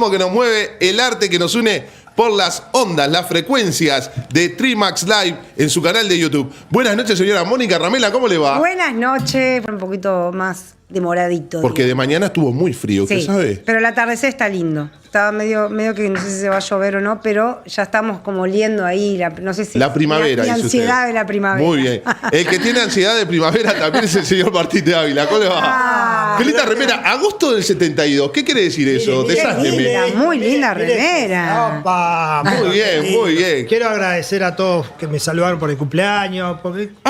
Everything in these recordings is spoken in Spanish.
ritmo que nos mueve, el arte que nos une por las ondas, las frecuencias de Trimax Live en su canal de YouTube. Buenas noches, señora Mónica Ramela, ¿cómo le va? Buenas noches, un poquito más demoradito. Porque de mañana estuvo muy frío, ¿usted sabe? Pero el atardecer está lindo. Estaba medio que no sé si se va a llover o no, pero ya estamos como oliendo ahí, no sé si... La primavera, la ansiedad usted. De la primavera. Muy bien. El que tiene ansiedad de primavera también es el señor Martín de Ávila. ¿Cómo le va? Qué linda remera. Agosto del 72. ¿Qué quiere decir eso? Desástreme. Muy linda remera. Opa, Muy bien, muy bien. Quiero agradecer a todos que me saludaron por el cumpleaños.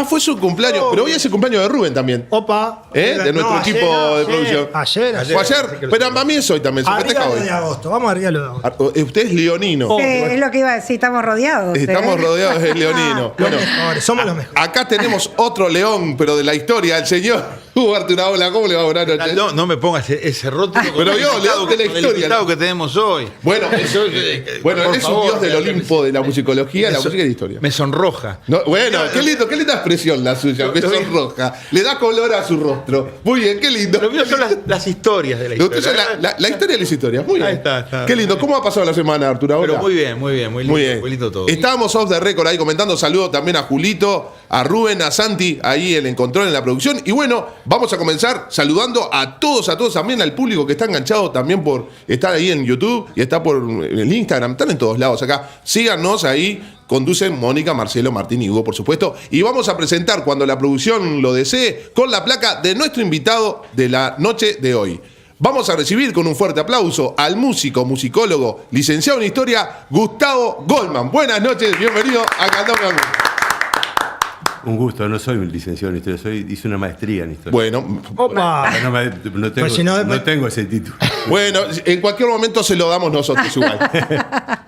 Fue su cumpleaños, pero hoy es el cumpleaños de Rubén también. Opa. De nuestro equipo de producción. Ayer. ¿Fue ayer? Pero para mí es hoy también, se festeja Arriba hoy. de agosto, vamos arriba de agosto. Usted es leonino. Es lo que iba a decir, estamos rodeados. Estamos rodeados de leonino. Los mejores, somos los mejores. Acá tenemos otro león, pero de la historia, el señor Hugo Arturaola. ¿Cómo le va? Buenas noches. No me pongas ese rótulo pero yo, león de la historia. El invitado que tenemos hoy. Bueno, él es un dios del Olimpo de la musicología, la música y la historia. Me sonroja. Bueno, qué linda expresión la suya, me sonroja. Le da color a su rostro. Muy bien, qué lindo. Lo mío son las historias de la historia. La historia de las historias, muy bien. Ahí está. Qué lindo. ¿Cómo ha pasado la semana, Arturo? Pero muy bien, muy lindo todo. Estábamos off the record ahí comentando. Saludos también a Julito, a Rubén, a Santi, ahí en el control, en la producción. Y bueno, vamos a comenzar saludando a todos, también al público que está enganchado también por estar ahí en YouTube y está por el Instagram. Están en todos lados acá. Síganos ahí. Conducen Mónica, Marcelo, Martín y Hugo, por supuesto. Y vamos a presentar, cuando la producción lo desee, con la placa de nuestro invitado de la noche de hoy. Vamos a recibir con un fuerte aplauso al músico, musicólogo, licenciado en historia, Gustavo Goldman. Buenas noches, bienvenido a Cantamos. Un gusto, no soy un licenciado en historia, hice una maestría en historia. Bueno, Opa. No tengo ese título. Bueno, en cualquier momento se lo damos nosotros igual.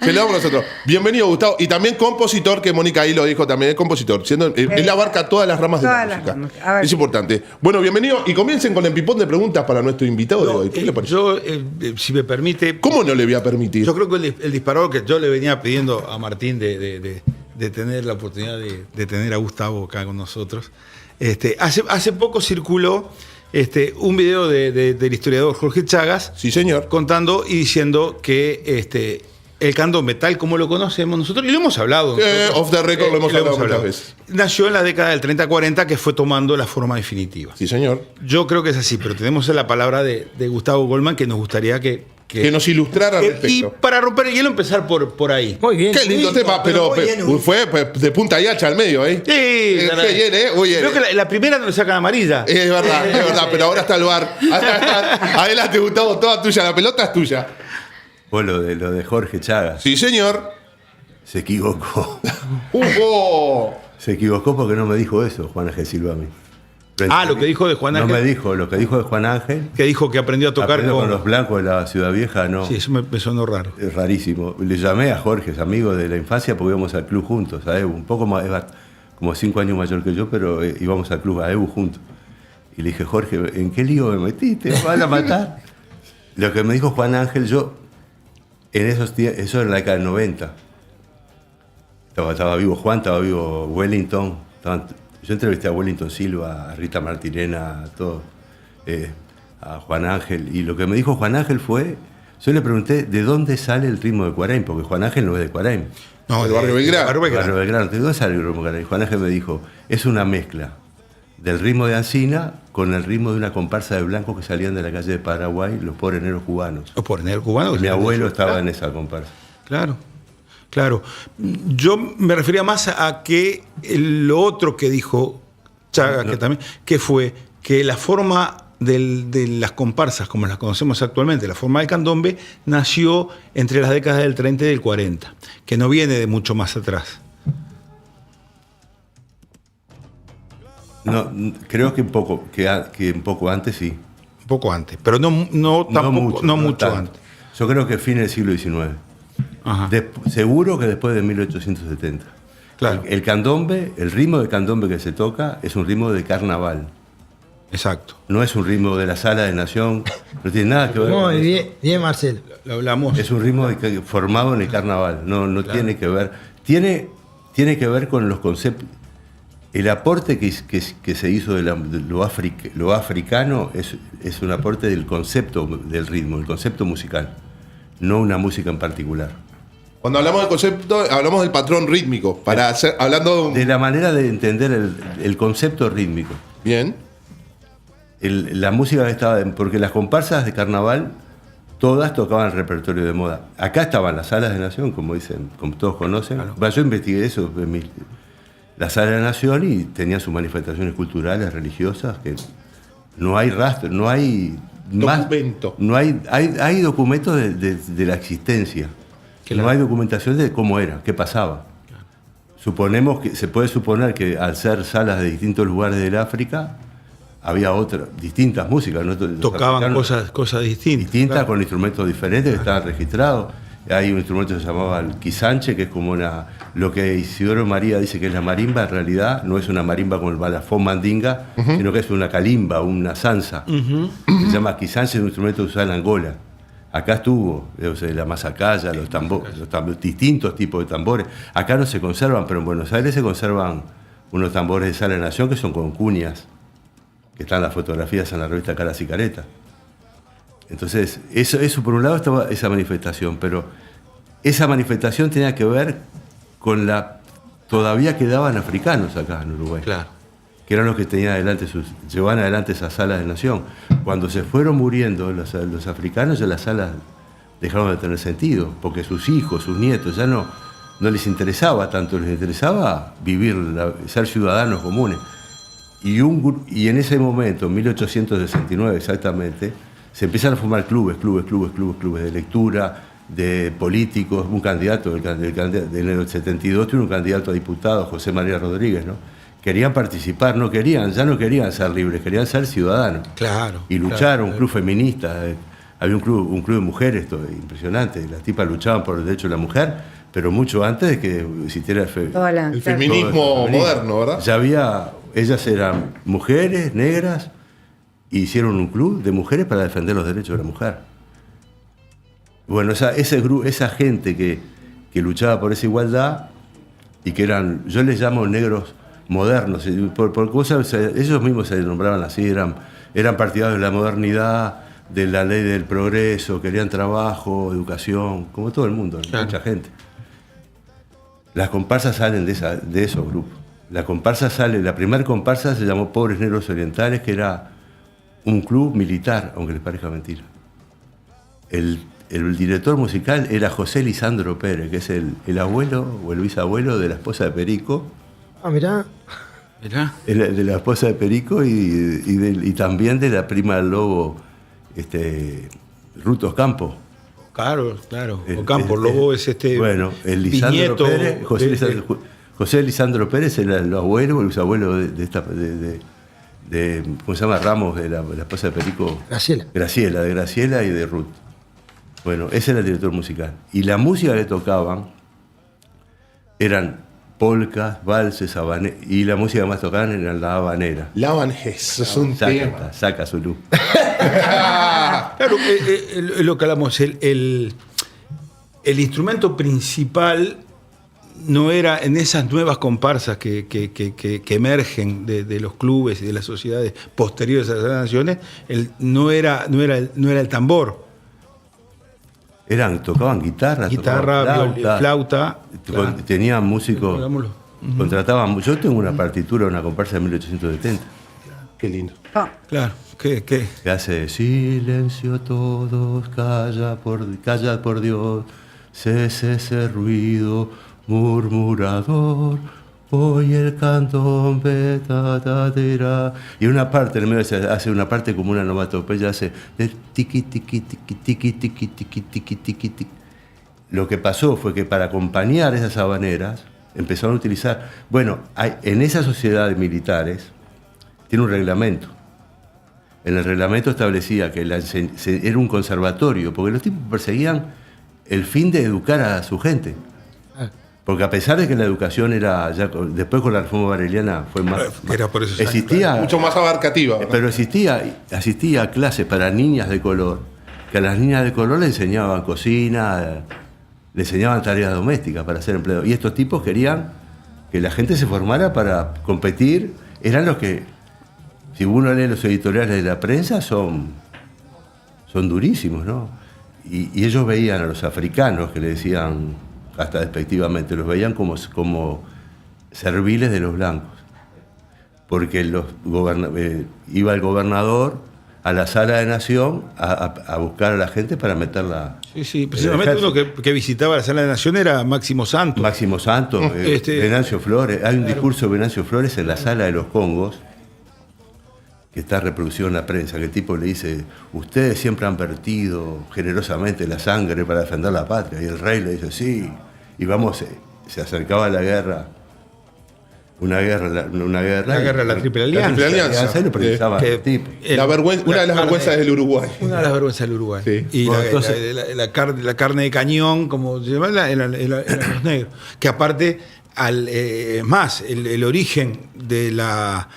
Se lo damos nosotros. Bienvenido, Gustavo. Y también compositor, que Mónica ahí lo dijo, también es compositor. Él abarca todas las ramas de la música. Es importante. Bueno, bienvenido. Y comiencen con el pipón de preguntas para nuestro invitado de hoy. ¿Qué le parece? Yo, si me permite... ¿Cómo no le voy a permitir? Yo creo que el disparador que yo le venía pidiendo a Martín de tener la oportunidad de tener a Gustavo acá con nosotros. Hace poco circuló un video del historiador Jorge Chagas. Sí, señor. Contando y diciendo que el candombe, tal como lo conocemos nosotros, y lo hemos hablado. Off the record lo hemos hablado muchas veces. Nació en la década del 30-40, que fue tomando la forma definitiva. Sí, señor. Yo creo que es así, pero tenemos la palabra de Gustavo Goldman, que nos gustaría que nos ilustrara al respecto. Y para romper el hielo, empezar por ahí. Muy bien. Qué lindo tema, pero fue de punta y hacha al medio, ¿eh? Sí, qué bien, Muy bien. Creo que la primera no le sacan amarilla. Es verdad, pero ahora está el bar. Adelante, Gustavo, toda tuya, la pelota es tuya. Vos lo de Jorge Chagas. Sí, señor. Se equivocó. Se equivocó porque no me dijo eso, Juan Ángel Silva a mí. Lo que dijo de Juan Ángel. No me dijo, lo que dijo de Juan Ángel. Que dijo que aprendió a tocar con los blancos de la Ciudad Vieja, no. Sí, eso me sonó raro. Es rarísimo. Le llamé a Jorge, es amigo de la infancia, porque íbamos al club juntos. A Ebu, un poco más, como 5 años mayor que yo, pero íbamos al club, a Ebu juntos. Y le dije, Jorge, ¿en qué lío me metiste? ¿Me van a matar? Lo que me dijo Juan Ángel, en esos tiempos, eso era en la década del 90. Estaba vivo Juan, estaba vivo Wellington. Yo entrevisté a Wellington Silva, a Rita Martirena, a todos, a Juan Ángel. Y lo que me dijo Juan Ángel fue, yo le pregunté de dónde sale el ritmo de Cuarém, porque Juan Ángel no es de Cuarém. No, del barrio Belgrano. Barrio Belgrano. ¿De dónde sale el ritmo de Cuarém? Juan Ángel me dijo, es una mezcla del ritmo de Ancina con el ritmo de una comparsa de blancos que salían de la calle de Paraguay, los pobres negros cubanos. Los pobres negros cubanos. Mi abuelo estaba en esa comparsa. Claro. Yo me refería más a que lo otro que dijo Chagas, que fue que la forma de las comparsas, como las conocemos actualmente, la forma del candombe, nació entre las décadas del 30 y del 40, que no viene de mucho más atrás. No, creo que un poco antes sí. Un poco antes, pero no mucho antes. Yo creo que fin del siglo XIX. Seguro que después de 1870. Claro. El candombe, el ritmo de candombe que se toca es un ritmo de carnaval. Exacto. No es un ritmo de la sala de Nación, no tiene nada que ver con Muy eso. bien, Marcelo. Lo hablamos. Es un ritmo formado en el carnaval, no claro. Tiene que ver. Tiene que ver con los conceptos. El aporte que se hizo de lo africano es un aporte del concepto del ritmo, el concepto musical. no una música en particular. Cuando hablamos del concepto, hablamos del patrón rítmico. Hablando De la manera de entender el concepto rítmico. Bien. La música que estaba, porque las comparsas de carnaval todas tocaban el repertorio de moda. Acá estaban las salas de Nación, como dicen, como todos conocen. Claro. Yo investigué eso en la sala de Nación y tenían sus manifestaciones culturales, religiosas, que no hay rastro, no hay documento. No hay documentos de la existencia. Claro. No hay documentación de cómo era, qué pasaba. Claro. Suponemos que se puede suponer que al ser salas de distintos lugares del África había distintas músicas, ¿no? Tocaban cosas distintas. Claro. Con instrumentos diferentes que estaban registrados. Hay un instrumento que se llamaba el quisanche, que es como lo que Isidoro María dice que es la marimba, en realidad no es una marimba como el balafón mandinga, sino que es una calimba, una zanza. Se llama quisanche, es un instrumento que se usa en Angola. Acá estuvo, la mazacalla, los tambores, distintos tipos de tambores. Acá no se conservan, pero en Buenos Aires se conservan unos tambores de Sala de Nación que son con cuñas, que están las fotografías en la revista Caras y Caretas. Entonces, eso por un lado estaba esa manifestación, pero esa manifestación tenía que ver con todavía quedaban africanos acá en Uruguay. Claro. Que eran los que llevaban adelante esas salas de Nación. Cuando se fueron muriendo los africanos, ya las salas dejaron de tener sentido, porque sus hijos, sus nietos, ya no les interesaba tanto, les interesaba vivir, ser ciudadanos comunes. Y en ese momento, en 1869 exactamente, se empiezan a formar clubes de lectura, de políticos. Un candidato, en el 72 tuvo un candidato a diputado, José María Rodríguez, ¿no? Querían participar, ya no querían ser libres, querían ser ciudadanos. Claro. Y lucharon, un club feminista, había un club de mujeres, impresionante. Las tipas luchaban por el derecho de la mujer, pero mucho antes de que existiera el feminismo moderno, ¿verdad? Ellas eran mujeres, negras, y hicieron un club de mujeres para defender los derechos de la mujer. Bueno, esa gente que luchaba por esa igualdad, y que yo les llamo negros modernos, por cosas, ellos mismos se nombraban así, eran partidarios de la modernidad, de la ley del progreso, querían trabajo, educación, como todo el mundo, claro. Mucha gente. Las comparsas salen de esos grupos. La primera comparsa se llamó Pobres Negros Orientales, que era un club militar, aunque les parezca mentira. El director musical era José Lisandro Pérez, que es el abuelo o el bisabuelo de la esposa de Perico. Ah, mirá. De la esposa de Perico y también de la prima del Lobo, Ruth Ocampo. Claro. Ocampo, Lobo es Bueno, el Lisandro Pérez, José Lisandro Pérez, el abuelo o el bisabuelo de ¿cómo se llama? Ramos, de la esposa de Perico. Graciela. De Graciela y de Ruth. Bueno, ese era el director musical. Y la música que tocaban eran polcas, valses, habaneras, y la música que más tocaban era la habanera. La habanera, eso es un tema. Saca su luz. Claro, lo que hablamos, el instrumento principal no era en esas nuevas comparsas que emergen de los clubes y de las sociedades posteriores a las naciones, no era el tambor. Tocaban guitarra, flauta. Claro. Tenían músicos, contrataban. Yo tengo una partitura, una comparsa de 1870. Qué lindo. Claro, ¿qué? Que hace silencio todos, calla por Dios, cese ese ruido murmurador, hoy el candombe, y una parte, en el medio hace una parte como una onomatopeya, hace tiqui, tiqui, tiqui, tiqui, tiqui, tiqui, tiqui, tiqui, tiqui. Lo que pasó fue que para acompañar esas habaneras empezaron a utilizar, en esas sociedades militares tiene un reglamento. En el reglamento establecía que era un conservatorio, porque los tipos perseguían el fin de educar a su gente. Porque a pesar de que la educación era, ya después con la reforma bareliana fue más era por eso existía, mucho más abarcativa, ¿verdad? Pero asistía a clases para niñas de color, que a las niñas de color le enseñaban cocina, le enseñaban tareas domésticas para ser empleados. Y estos tipos querían que la gente se formara para competir. Eran los que, si uno lee los editoriales de la prensa, son durísimos, ¿no? y ellos veían a los africanos, que le decían hasta despectivamente, los veían como serviles de los blancos. Porque iba el gobernador a la sala de Nación a buscar a la gente para meterla. Sí, precisamente uno que visitaba la sala de Nación era Máximo Santos. Máximo Santos, Venancio Flores. Hay un discurso de Venancio Flores en la sala de los Congos, que está reproducido en la prensa, que el tipo le dice: ustedes siempre han vertido generosamente la sangre para defender la patria. Y el rey le dice: sí. Y se acercaba a la guerra. Una guerra, la Triple Alianza. La Triple Alianza. Y lo precisaba el tipo. Una de las vergüenzas del Uruguay. Una de las vergüenzas del Uruguay. Sí. Y Bueno, la carne de cañón, como se llama, en los negros. Que aparte, el origen de la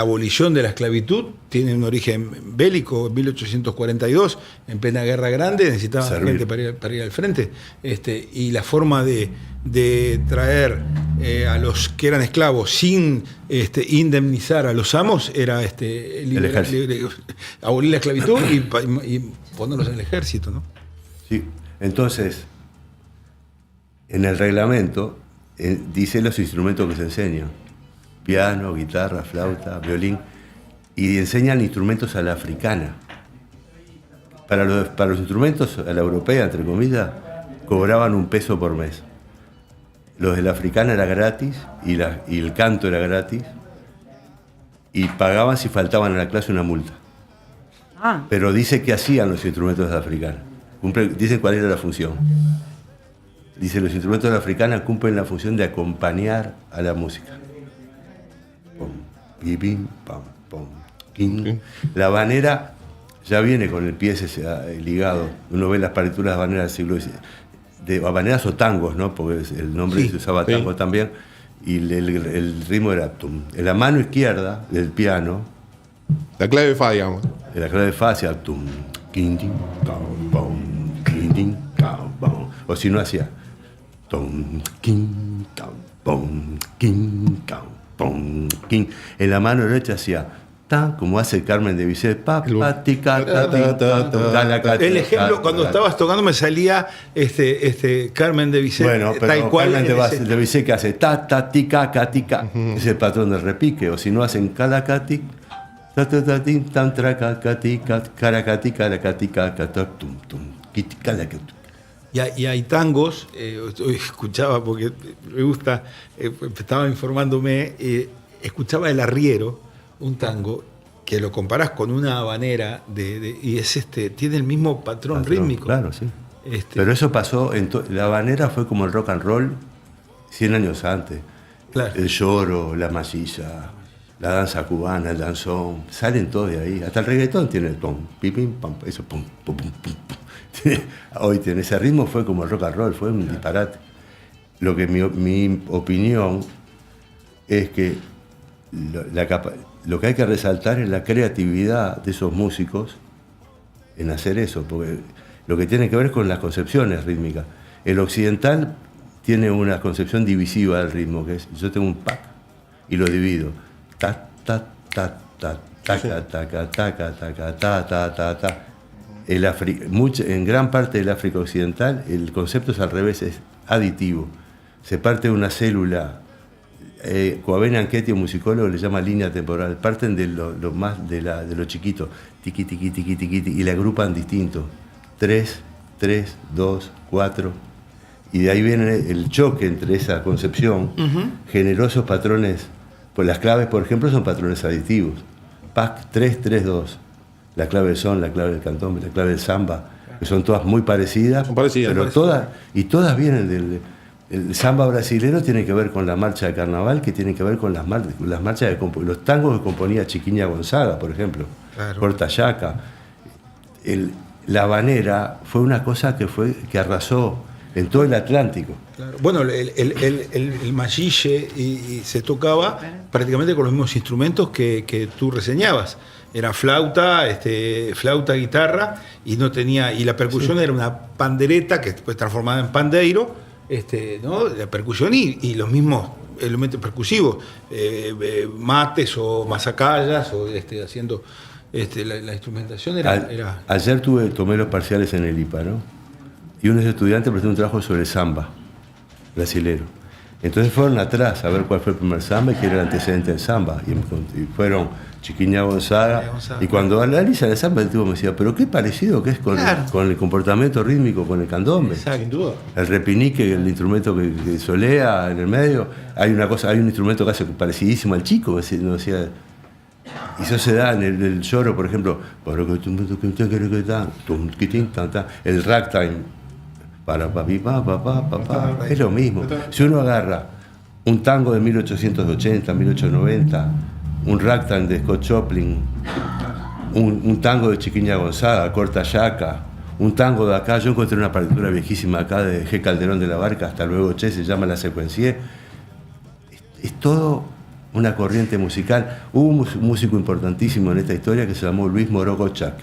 abolición de la esclavitud tiene un origen bélico. En 1842, en plena Guerra Grande, necesitaban gente para ir al frente. Y la forma de traer a los que eran esclavos sin indemnizar a los amos era abolir la esclavitud y ponerlos en el ejército, ¿no? Sí. Entonces, en el reglamento dice los instrumentos que se enseñan: piano, guitarra, flauta, violín, y enseñan instrumentos a la africana. Para los instrumentos a la europea, entre comillas, cobraban $1 por mes. Los de la africana era gratis y el canto era gratis, y pagaban si faltaban a la clase una multa. Pero dice que hacían los instrumentos de la africana. Dicen cuál era la función. Dice: los instrumentos de la africana cumplen la función de acompañar a la música. La habanera ya viene con el pie ligado. Uno ve las partituras de habanera del siglo XIX, de habaneras o tangos, ¿no? Porque el nombre se usaba tango también, y el ritmo era tum. En la mano izquierda del piano, La clave de fa, digamos. en la clave de fa hacía tum, kin, tin, cao, bom, kin, tin, cao, bom. O si no hacía tum, kin, cao, bom, kin, cao, bom, kin. En la mano derecha hacía ta, como hace Carmen de Bizet, pa, pa, tica, ta, ta, ta, ta, ta. El ejemplo, cuando estabas tocando me salía Carmen de Bizet. Bueno, pero tal cual Carmen de Bizet, que hace ta, ta, tica, ca, tica. Es el patrón del repique. O si no hacen cada catic, ta, ta, ta, tin, tan, tra, ca, catica, cara, catica, la catica, cata, tum, tum, quitica, la catica. Y hay tangos, escuchaba porque me gusta, estaba informándome, escuchaba El Arriero, un tango que lo comparás con una habanera y es tiene el mismo patrón rítmico. Claro, sí. Pero eso pasó, la habanera fue como el rock and roll 100 años antes. Claro. El lloro, la masilla, la danza cubana, el danzón, salen todos de ahí. Hasta el reggaetón tiene el pum, pim, pam, eso, pum, pum, pum, pum. Hoy tiene ese ritmo, fue como el rock and roll, fue un disparate. Lo que mi opinión es que lo que hay que resaltar es la creatividad de esos músicos en hacer eso, porque lo que tiene que ver es con las concepciones rítmicas. El occidental tiene una concepción divisiva del ritmo, que es: yo tengo un pack y lo divido. Ta, ta, ta, ta, taca, taca, taca, taca, ta, ta, ta, ta. En gran parte del África occidental el concepto es al revés, es aditivo. Se parte de una célula. Coabena Anquetti, un musicólogo, le llama línea temporal. Parten de lo chiquito, tiqui, tiqui, tiqui, tiqui, y le agrupan distinto. 3, 3, 2, 4. Y de ahí viene el choque entre esa concepción, generó esos patrones. Pues las claves, por ejemplo, son patrones aditivos. PAC 3, 3, 2. La clave del son, la clave del cantón, la clave del samba, que son todas muy parecidas. Pero todas vienen del. El samba brasileño tiene que ver con la marcha de carnaval, que tiene que ver con las marchas de los tangos que componía Chiquiña Gonzaga, por ejemplo, claro. Corta Yaca. La habanera fue una cosa que arrasó en todo el Atlántico. Claro. Bueno, el machille y se tocaba prácticamente con los mismos instrumentos que tú reseñabas. Era flauta, guitarra, y la percusión era una pandereta que después transformada en pandeiro. ¿No? La percusión y los mismos elementos percusivos, mates o mazacallas, o haciendo la instrumentación era... Ayer tomé los parciales en el IPA, ¿no? Y unos estudiantes presentaron un trabajo sobre samba brasilero. Entonces fueron atrás a ver cuál fue el primer samba y qué era el antecedente del samba. Y fueron Chiquiña Gonzaga. Y cuando analizan el samba, el tipo me decía, pero qué parecido que es con el comportamiento rítmico, con el candombe. Sin duda. El repinique, el instrumento que solea en el medio. Hay un instrumento que hace parecidísimo al chico, me decía. Y eso se da en el lloro, por ejemplo, el ragtime. Es lo mismo. Si uno agarra un tango de 1880, 1890, un ragtime de Scott Joplin, un tango de Chiquiña Gonzaga, Corta Yaca, un tango de acá, yo encontré una partitura viejísima acá de G. Calderón de la Barca, hasta luego Che, se llama La Secuencié. Es todo una corriente musical. Hubo un músico importantísimo en esta historia que se llamó Luis Moró Gottschalk,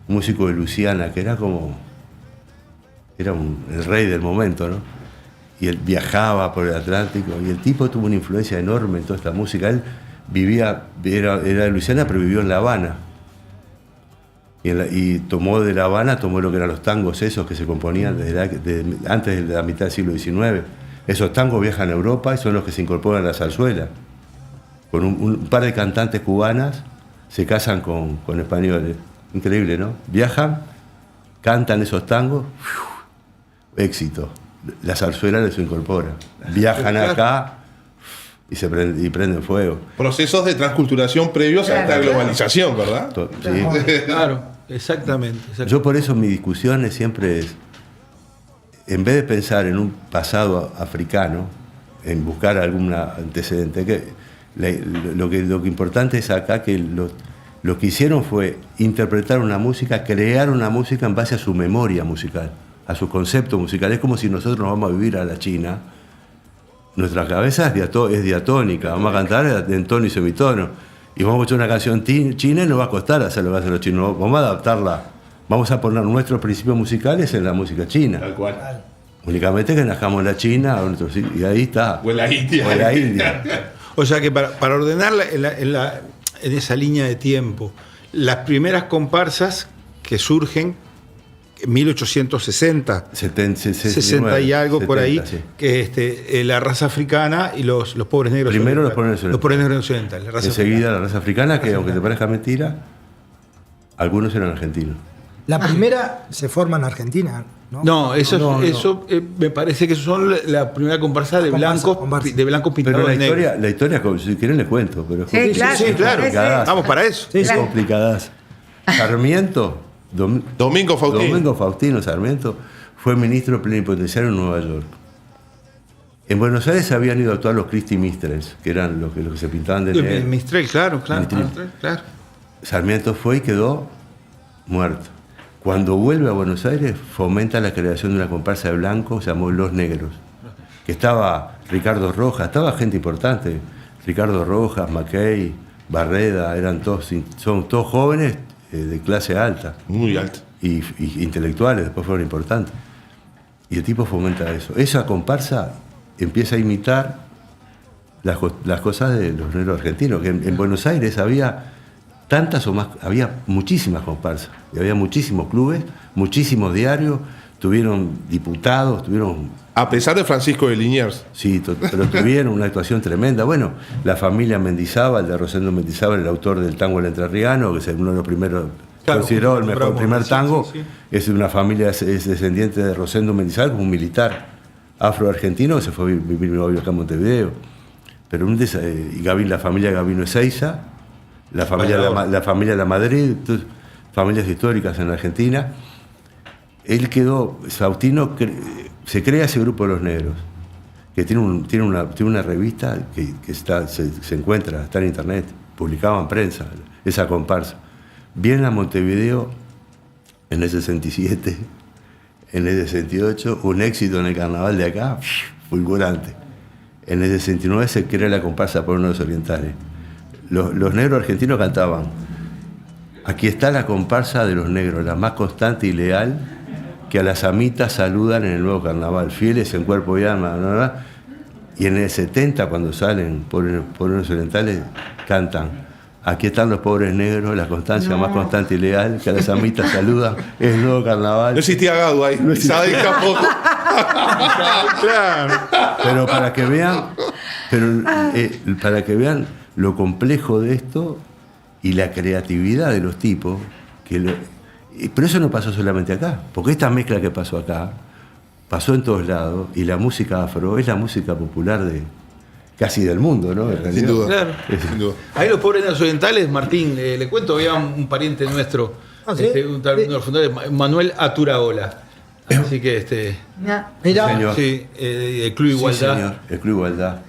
un músico de Luisiana, que era el rey del momento, ¿no? Y él viajaba por el Atlántico, y el tipo tuvo una influencia enorme en toda esta música. Él era de Luisiana, pero vivió en La Habana. Y tomó de La Habana, tomó lo que eran los tangos esos que se componían antes de la mitad del siglo XIX. Esos tangos viajan a Europa y son los que se incorporan a la zarzuela. Con un par de cantantes cubanas se casan con españoles. Increíble, ¿no? Viajan, cantan esos tangos, éxito. La zarzuela les incorpora. Viajan acá y prenden fuego. Procesos de transculturación previos a esta globalización, ¿verdad? Sí. Claro, exactamente. Yo por eso mi discusión siempre es, en vez de pensar en un pasado africano, en buscar algún antecedente, lo que importante es acá que lo que hicieron fue interpretar una música, crear una música en base a su memoria musical, a su concepto musical. Es como si nosotros nos vamos a vivir a la China, nuestra cabeza es diatónica, vamos a cantar en tono y semitono, y vamos a escuchar una canción china y nos va a costar hacer lo que hacen los chinos, vamos a adaptarla, vamos a poner nuestros principios musicales en la música china. Tal cual. Únicamente que nazcamos en la China, y ahí está. O en la India. O en la India. O sea que para ordenarla en esa línea de tiempo, las primeras comparsas que surgen en 1860, 60 y algo 70, por ahí, sí. Que la raza africana y los pobres negros. Primero los pobres negros occidentales. Enseguida la raza africana, que aunque te parezca mentira, algunos eran argentinos. La primera se forma en Argentina, ¿no? No, eso me parece que son la primera comparsa de blancos pintados de negro. La historia, si quieren les cuento, pero sí, claro. Vamos para eso. Es complicadas. Sarmiento, Domingo Faustino Sarmiento, fue ministro plenipotenciario en Nueva York. En Buenos Aires habían ido a actuar los Christy Mistrels, que eran los que se pintaban de negro. Mistrel, claro. Sarmiento fue y quedó muerto. Cuando vuelve a Buenos Aires, fomenta la creación de una comparsa de blancos, se llamó Los Negros, que estaba Ricardo Rojas, estaba gente importante, Ricardo Rojas, Mackay, Barreda, son todos jóvenes de clase alta. Muy alta. Y intelectuales, después fueron importantes. Y el tipo fomenta eso. Esa comparsa empieza a imitar las cosas de los negros argentinos, que en Buenos Aires había tantas o más, había muchísimas comparsas, y había muchísimos clubes, muchísimos diarios, tuvieron diputados, A pesar de Francisco de Liniers. Sí, pero tuvieron una actuación tremenda. Bueno, la familia Mendizábal, de Rosendo Mendizábal, el autor del tango El Entrerriano, que es uno de los primeros, considerado el mejor primer tango, sí. Es de una familia, es descendiente de Rosendo Mendizábal, como un militar afroargentino que se fue a vivir acá en Montevideo. Pero la familia Gavino Ezeiza, la familia La Madrid, familias históricas en Argentina. Faustino se crea ese grupo de los negros, que tiene una revista que se encuentra, está en internet, publicaba en prensa, esa comparsa. Vienen a Montevideo en el 67, en el 68, un éxito en el carnaval de acá, fulgurante. En el 69 se crea la comparsa por unos orientales. Los negros argentinos cantaban: aquí está la comparsa de los negros, la más constante y leal, que a las amitas saludan en el nuevo carnaval, fieles en cuerpo y alma, Y en el 70, cuando salen por los orientales, cantan: aquí están los pobres negros, la constancia más constante y leal, que a las amitas saludan, es el nuevo carnaval. No existía Gadu ahí. No existía tampoco. Claro. Pero para que vean lo complejo de esto y la creatividad de los tipos, pero eso no pasó solamente acá, porque esta mezcla que pasó acá pasó en todos lados, y la música afro es la música popular de casi del mundo, ¿no? Sin duda. Claro. Sin duda. Ahí los pobres negros orientales, Martín, le cuento, había un pariente nuestro, ¿sí? uno de los fundadores, Manuel Aturaola. Así que Mira, Señor. sí, el Club Sí, Igualdad. señor, el Club Igualdad.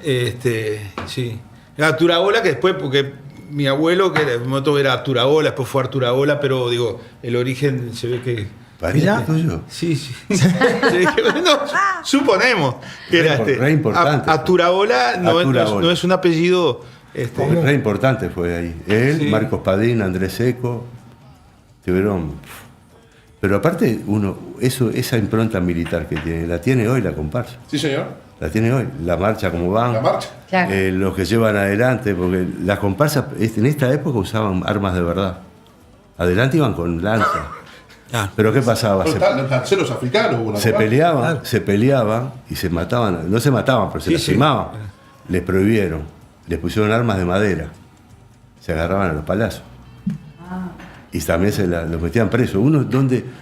Sí. Aturaola, que después, porque mi abuelo, que era Aturaola, después fue Arturaola, pero digo, el origen se ve que. ¿Pariente Mirá. tuyo? Sí. No, suponemos que era Re importante. Aturaola no es un apellido. Re importante fue ahí. Él, Sí. Marcos Padín, Andrés Seco, tuvieron. Pero aparte, esa impronta militar que tiene, la tiene hoy la comparsa. Sí, señor. La tiene hoy. La marcha como van. La marcha. Claro. Los que llevan adelante, porque las comparsas en esta época usaban armas de verdad. Adelante iban con lanza. Pero ¿qué pasaba? Los lanceros africanos. Hubo una Se comparsa. peleaban y se mataban. No se mataban, pero se Sí, lastimaban. Les prohibieron. Les pusieron armas de madera. Se agarraban a los palazos. Y también los metían presos.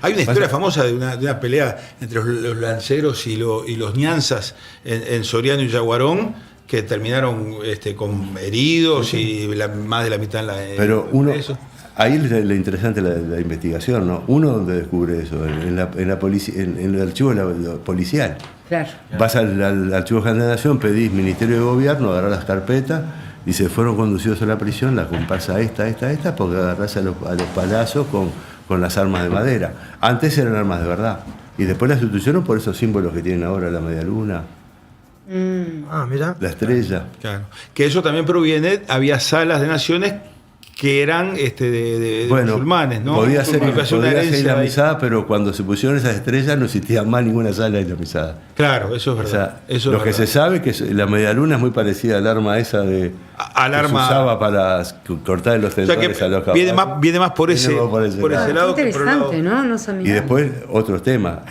Hay una historia famosa de una pelea entre los lanceros y los ñanzas en Soriano y Yaguarón, que terminaron con heridos y más de la mitad en la. Pero eso. ahí es lo interesante la investigación, ¿no? Uno donde descubre eso, en el archivo policial. Claro. Vas al archivo general de la Nación, pedís Ministerio de Gobierno, agarrás las carpetas y se fueron conducidos a la prisión, la comparsa esta, porque agarrás a los palazos con las armas de madera. Antes eran armas de verdad. Y después las sustituyeron por esos símbolos que tienen ahora, la media luna, mira. la estrella. Claro. Que eso también proviene, había salas de naciones que eran de musulmanes, ¿no? Podía ser Porque había una herencia ahí. islamizada, pero cuando se pusieron esas estrellas no existía más ninguna sala islamizada. Claro, eso es O verdad. sea, Eso lo es que verdad. se sabe que la medialuna es muy parecida al arma esa Al que arma. se usaba para cortar los O sea tendores que a los caballos. viene más por ese, Viene más por ese lado. ese Qué lado que por el lado. interesante, ¿no? No sabía. Y después, otro tema.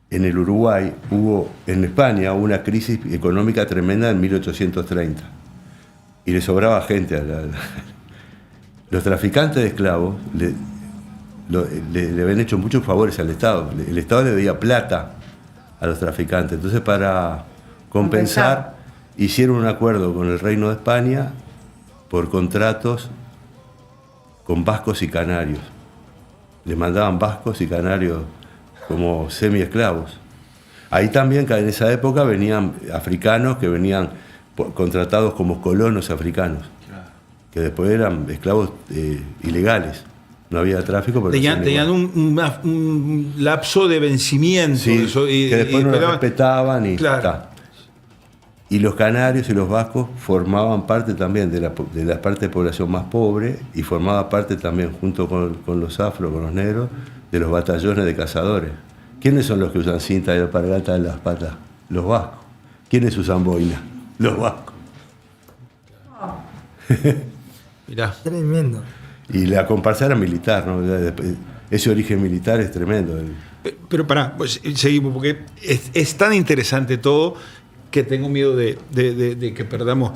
En el Uruguay en España hubo una crisis económica tremenda en 1830. Y le sobraba gente los traficantes de esclavos le habían hecho muchos favores al Estado. El Estado le debía plata a los traficantes. Entonces, para compensar, hicieron un acuerdo con el Reino de España por contratos con vascos y canarios. Les mandaban vascos y canarios como semi-esclavos. Ahí también, en esa época, venían africanos que venían contratados como colonos africanos, que después eran esclavos ilegales. No había tráfico, pero Tenían un lapso de vencimiento. sí, que después no lo respetaban y Claro. ta. Y los canarios y los vascos formaban parte también de la parte de población más pobre, y formaba parte también, junto con los afros, con los negros, de los batallones de cazadores. ¿Quiénes son los que usan cinta y alpargata en las patas? Los vascos. ¿Quiénes usan boina? Los vascos. Mirá. Tremendo. Y la comparsa era militar, ¿no? Ese origen militar es tremendo. Pero pará, pues, seguimos, porque es tan interesante todo que tengo miedo de que perdamos.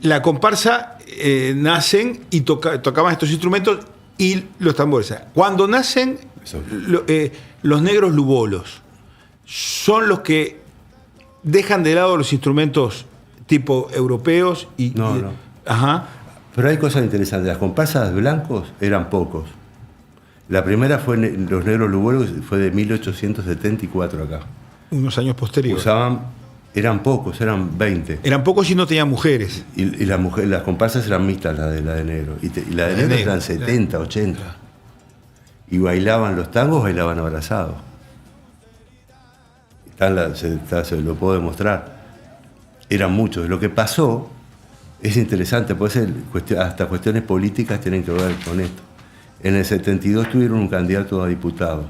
La comparsa nacen y tocaban estos instrumentos y los tambores. Cuando nacen los negros lubolos, son los que dejan de lado los instrumentos tipo europeos y... No. Ajá. Pero hay cosas interesantes. Las comparsas blancos eran pocos. La primera fue los negros lubolos, fue de 1874 acá. Unos años posteriores. Eran pocos, eran 20. Eran pocos y no tenían mujeres. Y las comparsas eran mixtas, la de negro. Y la de negro eran 70, 80. Y bailaban los tangos, bailaban abrazados. Se lo puedo demostrar. Eran muchos. Lo que pasó es interesante, puede ser hasta cuestiones políticas tienen que ver con esto. En el 72 tuvieron un candidato a diputado,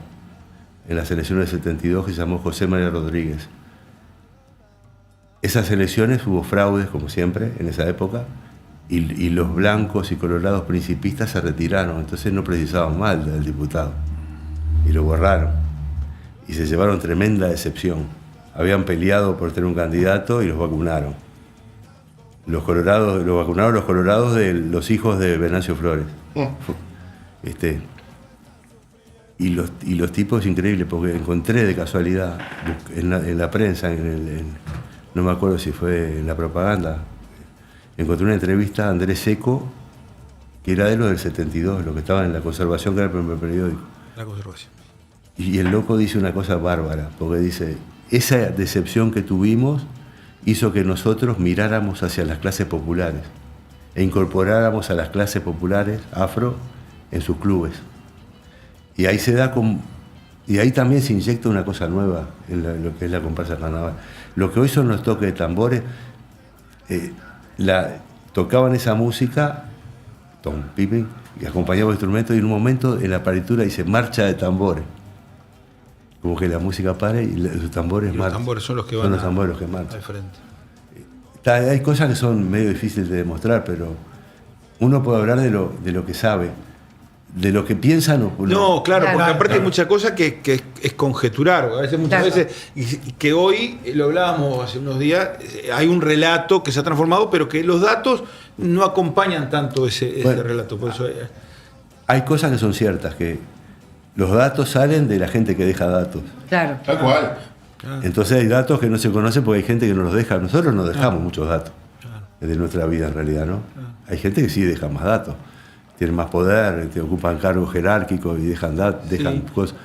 en las elecciones del 72, que se llamó José María Rodríguez. esas elecciones hubo fraudes, como siempre, en esa época, y los blancos y colorados principistas se retiraron, entonces no precisaban más del diputado. Y lo borraron. Y se llevaron tremenda decepción. Habían peleado por tener un candidato y los vacunaron. Los vacunaron los colorados de los hijos de Venancio Flores. Y los tipos, increíbles, porque encontré de casualidad en la prensa, no me acuerdo si fue en la propaganda, encontré una entrevista a Andrés Seco, que era de los del 72, los que estaban en La Conservación, que era el primer periódico. La Conservación. Y el loco dice una cosa bárbara, porque dice, esa decepción que tuvimos hizo que nosotros miráramos hacia las clases populares e incorporáramos a las clases populares afro en sus clubes. Y ahí y ahí también se inyecta una cosa nueva en lo que es la comparsa de carnaval. Lo que hoy son los toques de tambores, tocaban esa música, tom, pipi, y acompañaban instrumentos, y en un momento en la partitura dice marcha de tambores. Como que la música para y los tambores marchan. Los tambores son los que van son los tambores los que marchan. al frente. Hay cosas que son medio difíciles de demostrar, pero uno puede hablar de lo que sabe. De lo que piensan o No, claro, porque Claro. aparte hay mucha cosa que es conjeturar. A veces, muchas Claro. veces, y que hoy, lo hablábamos hace unos días, hay un relato que se ha transformado, pero que los datos no acompañan tanto ese Bueno, relato. Por eso, hay cosas que son ciertas, que los datos salen de la gente que deja datos. Claro. Tal cual. Entonces hay datos que no se conocen porque hay gente que no los deja. Nosotros no dejamos muchos datos de nuestra vida en realidad, ¿no? Hay gente que sí deja más datos. Tienen más poder, te ocupan cargos jerárquicos y dejan cosas.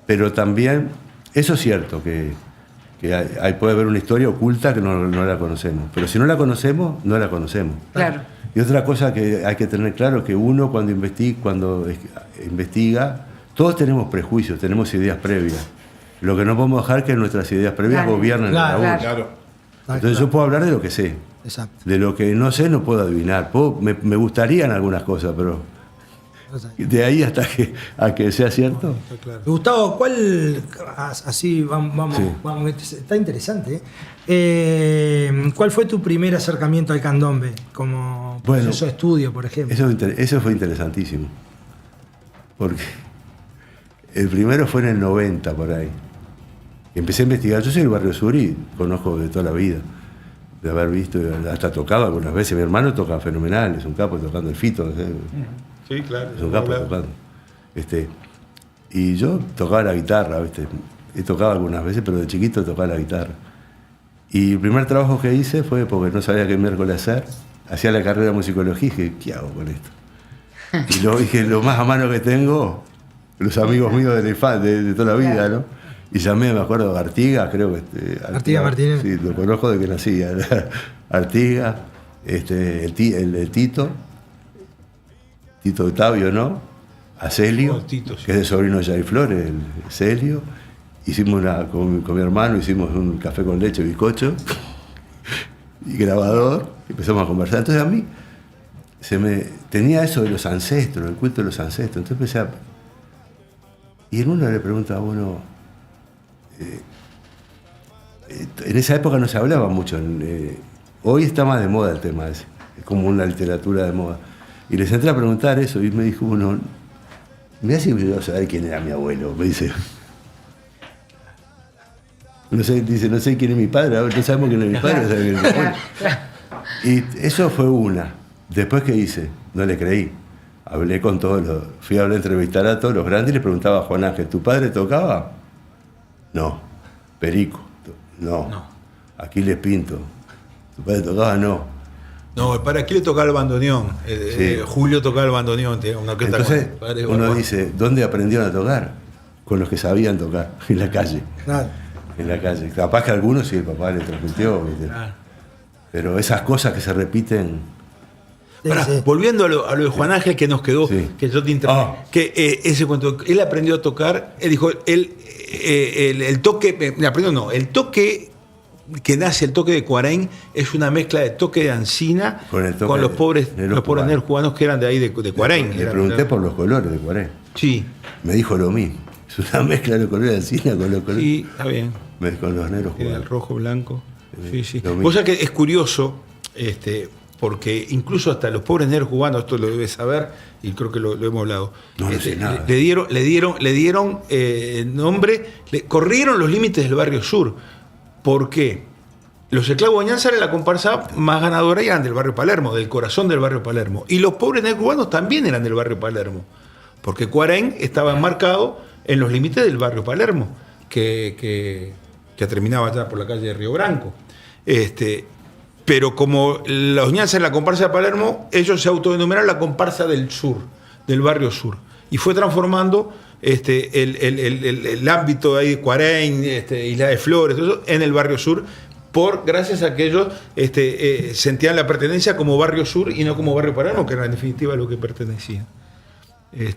Pero también, eso es cierto, que puede haber una historia oculta que no la conocemos. Pero si no la conocemos, no la conocemos. Claro. Y otra cosa que hay que tener claro, que uno cuando investiga, todos tenemos prejuicios, tenemos ideas previas. Lo que no podemos dejar es que nuestras ideas previas Claro. gobiernen Claro. la labor. Claro. Entonces yo puedo hablar de lo que sé. Exacto. De lo que no sé no puedo adivinar. Me gustarían algunas cosas, pero de ahí hasta a que sea cierto. Gustavo, ¿cuál, así vamos, Sí. está interesante, ¿eh? ¿Cuál fue tu primer acercamiento al candombe? Como proceso de estudio, por ejemplo. Eso fue interesantísimo. Porque el primero fue en el 90, por ahí. Empecé a investigar. Yo soy del barrio sur y conozco de toda la vida. De haber visto, hasta tocaba algunas veces. Mi hermano toca fenomenal, es un capo tocando el fito. ¿No sé? sí, claro. Es un capo tocando. Y yo tocaba la guitarra, ¿viste? He tocado algunas veces, pero de chiquito tocaba la guitarra. Y el primer trabajo que hice fue porque no sabía qué miércoles hacer. Hacía la carrera de musicología y dije, ¿qué hago con esto? Y dije, lo más a mano que tengo, los amigos míos de la infancia, de toda la vida, ¿no? Y llamé, me acuerdo, a Artigas, creo que... Artigas Martínez. Sí, lo conozco de que nací. Artigas, el Tito Octavio, ¿no? A Celio, Oh, Tito, sí. que es de sobrino de Jair Flores, el Celio. Hicimos con mi hermano, hicimos un café con leche, bizcocho y grabador. Y empezamos a conversar. Entonces a mí tenía eso de los ancestros, el culto de los ancestros. Entonces empecé a... Y en uno le pregunta a uno... en esa época no se hablaba mucho. Hoy está más de moda el tema ese. Es como una literatura de moda. Y les entré a preguntar eso y me dijo uno, mirá si yo saber quién era mi abuelo, me dice. No sé quién es mi padre, no sabemos quién es mi padre, no sabemos quién es mi abuelo. Y eso fue una. Después, ¿qué hice? No le creí. Hablé con todos fui a entrevistar a todos los grandes y le preguntaba a Juan Ángel, ¿tu padre tocaba? No. Perico. No. Aquiles Pinto. ¿Tu padre tocaba? No. No, para aquí le tocaba el bandoneón. Sí. Julio tocaba el bandoneón. Una orquesta Entonces, con el padre uno Guaguá. dice, ¿dónde aprendieron a tocar? Con los que sabían tocar, en la calle. Claro. En la calle. Capaz que algunos sí el papá le transmitió, ¿viste? Claro. Pero esas cosas que se repiten. Sí, Pará, sí. volviendo a lo de Juan Ángel que nos quedó, Sí. que yo te interrumpí, que ese cuento, él aprendió a tocar, él dijo, el toque, el toque que nace, el toque de Cuarén, es una mezcla de toque de Ancina Con el toque con los de pobres negros negros cubanos que eran de ahí, de Cuarén. Le pregunté por los colores de Cuarén. Sí, Me dijo lo mismo. Es una mezcla de los colores de Alcina con los colores. sí, está bien. Con los negros Era el cubanos. rojo, blanco. Sí. Lo mismo. Vos sabés que es curioso, porque incluso hasta los pobres negros cubanos, esto lo debes saber, y creo que lo hemos hablado, No sé nada. le dieron nombre, corrieron los límites del barrio sur. ¿Por qué? Los esclavos de Ñanza era la comparsa más ganadora y eran del barrio Palermo, del corazón del barrio Palermo. Y los pobres negros cubanos también eran del barrio Palermo, porque Cuarén estaba enmarcado en los límites del barrio Palermo, que terminaba ya por la calle de Río Branco. Pero como los Ñanza en la comparsa de Palermo, ellos se autodenominaron la comparsa del sur, del barrio sur. Y fue transformando el ámbito ahí de Cuarén, Isla de Flores, todo eso, en el barrio sur, gracias a que ellos sentían la pertenencia como barrio sur y no como barrio Palermo, que era en definitiva lo que pertenecían.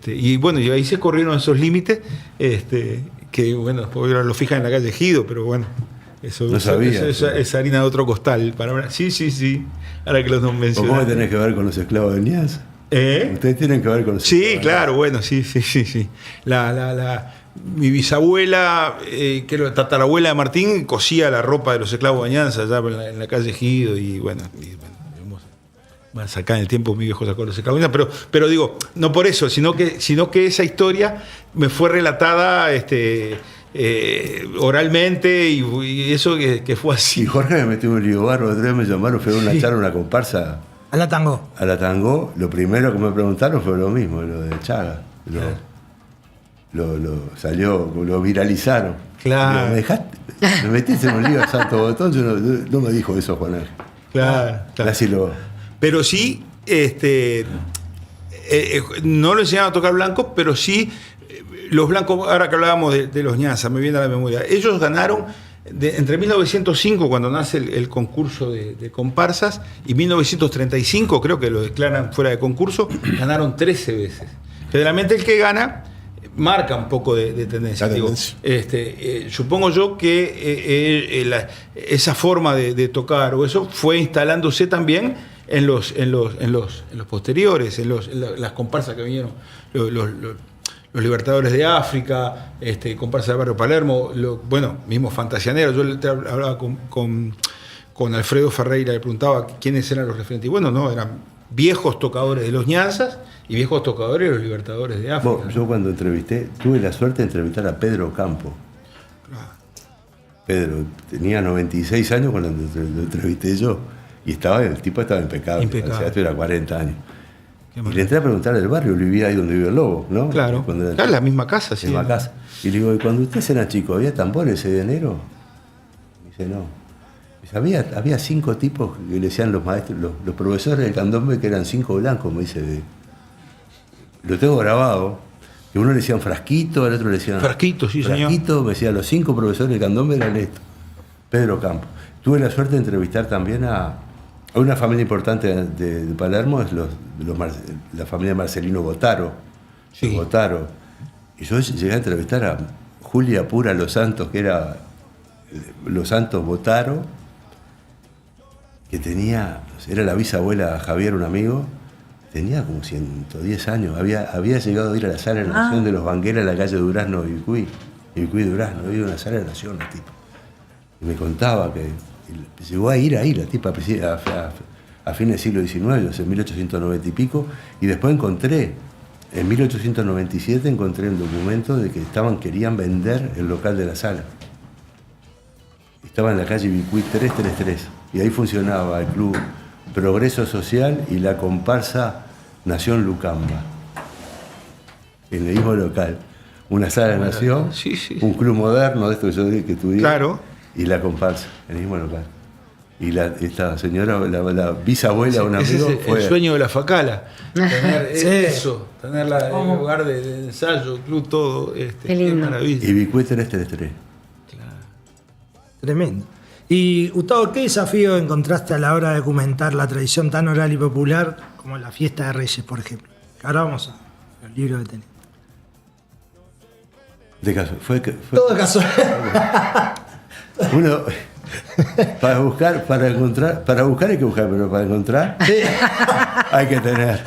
Y bueno, y ahí se corrieron esos límites, que bueno, después lo fijan en la calle Ejido, pero bueno. Eso, no sabía. Eso es harina de otro costal. Sí. Ahora que los dos mencionan. ¿Cómo tenés que ver con los esclavos de Ñanza? Ustedes tienen que ver con los Sí, esclavos. claro, bueno, sí. Mi bisabuela, que era la tatarabuela de Martín, cosía la ropa de los esclavos de Ñanza allá en la calle Ejido y bueno, van a sacar en el tiempo mi viejo sacó los esclavos de Ñanza, pero digo, no por eso, sino que esa historia me fue relatada oralmente y eso que fue así. Y Jorge me metió un lío barro, otra vez me llamaron, fue a echar una comparsa A la tango. a la tango. Lo primero que me preguntaron fue lo mismo, lo de Chaga. Lo viralizaron. Claro. Me metiste en un lío a Santo Botón, no me dijo eso Juan Ángel. Claro. Casi lo... Pero sí, no lo enseñaban a tocar blancos, pero sí los blancos, ahora que hablábamos de los Ñanza, me viene a la memoria, ellos ganaron entre 1905, cuando nace el concurso de comparsas, y 1935, creo que lo declaran fuera de concurso, ganaron 13 veces. Generalmente el que gana marca un poco de tendencia. Digo, supongo yo que esa forma de tocar o eso fue instalándose también en los posteriores, en las comparsas que vinieron, los Libertadores de África, comparsa del barrio Palermo, mismo Fantasianero. Yo hablaba con Alfredo Ferreira, le preguntaba quiénes eran los referentes. Y bueno, no, eran viejos tocadores de los Ñanzas y viejos tocadores de los Libertadores de África. Yo cuando tuve la suerte de entrevistar a Pedro Campo. Pedro tenía 96 años cuando lo entrevisté yo. Y el tipo estaba impecable. O sea, esto era 40 años. Y le entré a preguntar del barrio, vivía ahí donde vive el Lobo, ¿no? Claro, era la misma casa, sí. La misma casa. Y le digo, ¿y cuando ustedes eran chicos, había tambores ese de enero? Me dice, no. Dice, había 5 tipos que le decían los maestros, los profesores del candombe, que eran 5 blancos, me dice. Lo tengo grabado. Que uno le decían Frasquito, al otro le decían... Frasquito, sí, señor. Frasquito, me decía, los 5 profesores del candombe eran estos. Pedro Campo. Tuve la suerte de entrevistar también a una familia importante de Palermo, es la familia de Marcelino Botaro. Sí. Botaro. Y yo llegué a entrevistar a Julia Pura Los Santos, que era Los Santos Botaro, que era la bisabuela de Javier, un amigo, tenía como 110 años. Había llegado a ir a la Sala de la Nación de los Bangueras en la calle Durazno y Ibicuí Durazno. Había una Sala de la Nación, la tipa. Y me contaba que llegó a ir ahí la tipa a fines del siglo XIX, en 1890 y pico, y después en 1897 encontré un documento de que querían vender el local de la sala. Estaba en la calle Ibicuí 333, y ahí funcionaba el Club Progreso Social y la comparsa Nación Lucamba, en el mismo local. Una sala de Nación, un club moderno de esto que yo estudié. Claro. Y la comparsa, en el mismo local. Y esta señora, la bisabuela de un amigo, fue el sueño de la Facala. Tener eso, tener el lugar de ensayo, el club, todo. Qué lindo. Maravilla. Y Ibicuí 333. Claro. Tremendo. Y Gustavo, ¿qué desafío encontraste a la hora de documentar la tradición tan oral y popular como la fiesta de Reyes, por ejemplo? Ahora vamos a los libros que tenés. De caso, fue todo casual. Uno, para buscar hay que buscar, pero para encontrar hay que tener.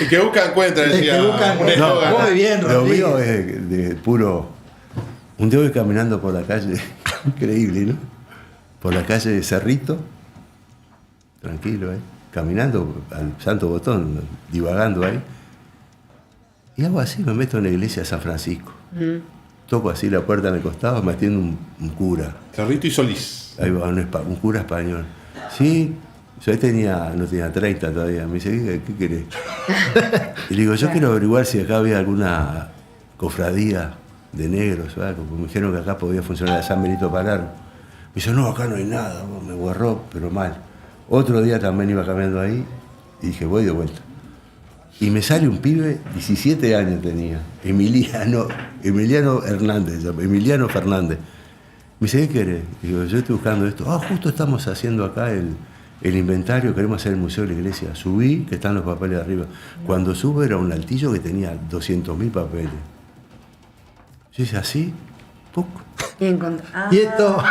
El que busca encuentra, decía. Muy bien, Lo mío es de puro. Un día voy caminando por la calle, increíble, ¿no? por la calle de Cerrito, tranquilo, caminando al Santo Botón, divagando ahí. Y hago así, me meto en la iglesia de San Francisco. Toco así la puerta en el costado, me atiende un cura. Cerrito y Solís. Ahí va, un cura español. Sí, yo ahí no tenía 30 todavía. Me dice, ¿qué querés? Y le digo, yo quiero averiguar si acá había alguna cofradía de negros o algo, porque me dijeron que acá podía funcionar la San Benito Palermo. Me dice, no, acá no hay nada, me guarró, pero mal. Otro día también iba caminando ahí y dije, voy de vuelta. Y me sale un pibe, 17 años tenía, Emiliano Hernández, Emiliano Fernández. Me dice, ¿qué querés? Digo, yo estoy buscando esto. Justo estamos haciendo acá el inventario, queremos hacer el museo de la iglesia. Subí, que están los papeles arriba. Cuando subo era un altillo que tenía 200.000 papeles. Yo hice así, poco. Y esto,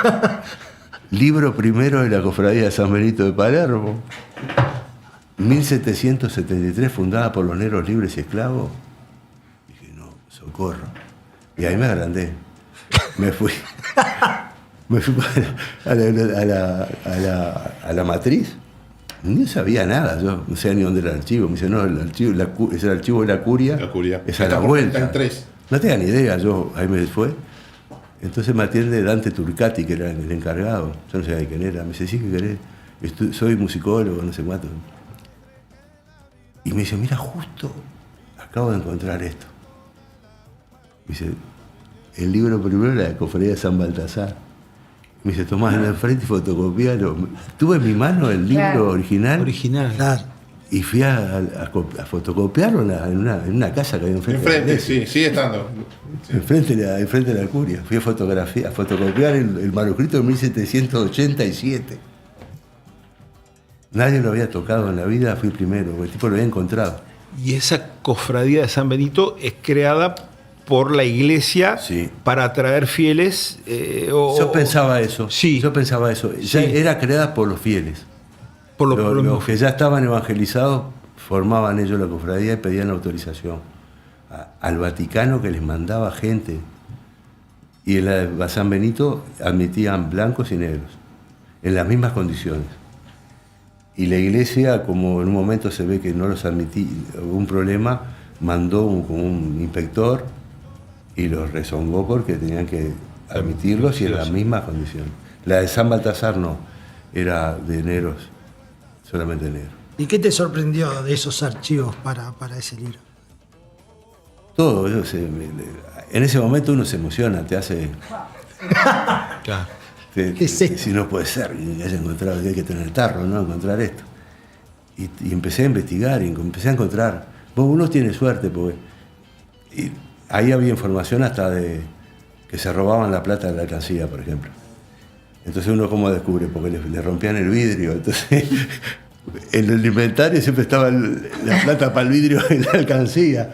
Libro primero de la Cofradía de San Benito de Palermo. 1773, fundada por los negros libres y esclavos. Dije, no, socorro. Y ahí me agrandé. Me fui. Me fui a la matriz. No sabía nada, yo no sabía ni dónde era el archivo. Me dice, no, el archivo, ese era el archivo de la curia. La curia. Es a la Está por vuelta. 33. No tenía ni idea, ahí me fue. Entonces me atiende Dante Turcati, que era el encargado. Yo no sabía quién era. Me dice, sí, ¿qué querés? Soy musicólogo, no sé cuánto. Y me dice, mira, justo acabo de encontrar esto. Me dice, el libro primero era la Cofradía de San Baltasar. Me dice, tomás en el frente y fotocopialo. Tuve en mi mano el libro original. claro. Y fui a fotocopiarlo en una casa que había enfrente. Enfrente, sí, sigue estando. Enfrente de la curia. Fui a fotocopiar el manuscrito de 1787. Nadie lo había tocado en la vida, fui primero, porque el tipo lo había encontrado. Y esa cofradía de San Benito es creada por la iglesia Sí. para atraer fieles. Yo pensaba eso. Sí. Yo pensaba eso. Ya Sí. era creada por los fieles. Por lo, Los que ya estaban evangelizados formaban ellos la cofradía y pedían autorización al Vaticano, que les mandaba gente. Y en la de San Benito admitían blancos y negros, en las mismas condiciones. Y la iglesia, como en un momento se ve que no los admitía, hubo un problema, mandó un inspector y los rezongó porque tenían que admitirlos y en las mismas condiciones. La de San Baltasar no, era de negros, solamente negros. ¿Y qué te sorprendió de esos archivos para ese libro? Todo, en ese momento uno se emociona, te hace... Claro. ¿Qué es esto? Si no puede ser, que haya encontrado, que hay que tener tarro, ¿no? Encontrar esto. Y empecé a investigar y empecé a encontrar. Uno tiene suerte, porque ahí había información hasta de que se robaban la plata de la alcancía, por ejemplo. Entonces uno cómo descubre, porque le rompían el vidrio. Entonces en el inventario siempre estaba la plata para el vidrio en la alcancía,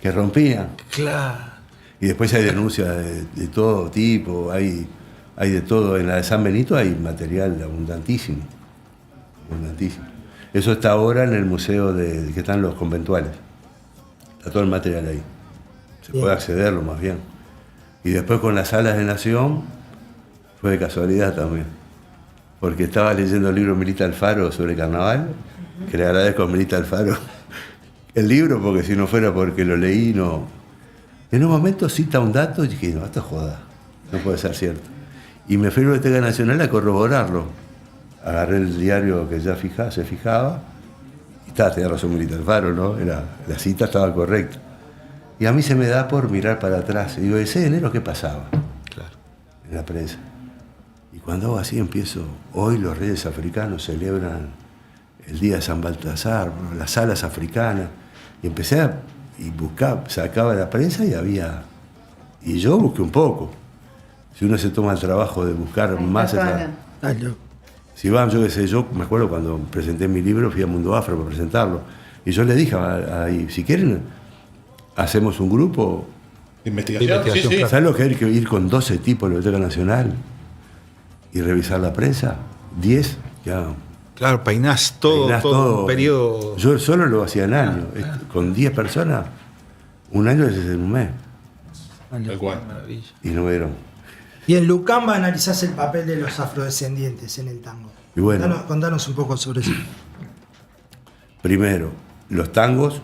que rompían. Claro. Y después hay denuncias de todo tipo, hay de todo. En la de San Benito hay material abundantísimo. Abundantísimo. Eso está ahora en el museo que están los conventuales. Está todo el material ahí. Se puede accederlo más bien. Y después con las salas de Nación fue de casualidad también. Porque estaba leyendo el libro de Milita Alfaro sobre carnaval, que le agradezco a Milita Alfaro el libro, porque si no fuera porque lo leí, no. En un momento cita un dato y dije, no, esto es joda, no puede ser cierto. Y me fui a la Biblioteca Nacional a corroborarlo. Agarré el diario que ya se fijaba, y tenía razón Milita Alfaro, ¿no? La cita estaba correcta. Y a mí se me da por mirar para atrás. Y digo, ¿el 6 de enero qué pasaba? Claro. En la prensa. Y cuando hago así empiezo, hoy los reyes africanos celebran el día de San Baltasar, las salas africanas. Y empecé a buscar, sacaba la prensa y había... Y yo busqué un poco. Si uno se toma el trabajo de buscar más... Si van, yo qué sé, yo me acuerdo cuando presenté mi libro, fui a Mundo Afro para presentarlo. Y yo le dije ahí, si quieren, hacemos un grupo. Investigación, sí, sí. ¿Sabes lo que hay que ir con 12 tipos a la Biblioteca Nacional y revisar la prensa? 10, ya. Claro, peinás todo un periodo. Yo solo lo hacía en año. Con 10 personas, un año es en un mes. Tal cual. Maravilla. Y no me dieron. Y en Lucamba analizás el papel de los afrodescendientes en el tango. Y bueno. Contanos un poco sobre eso. Primero, los tangos,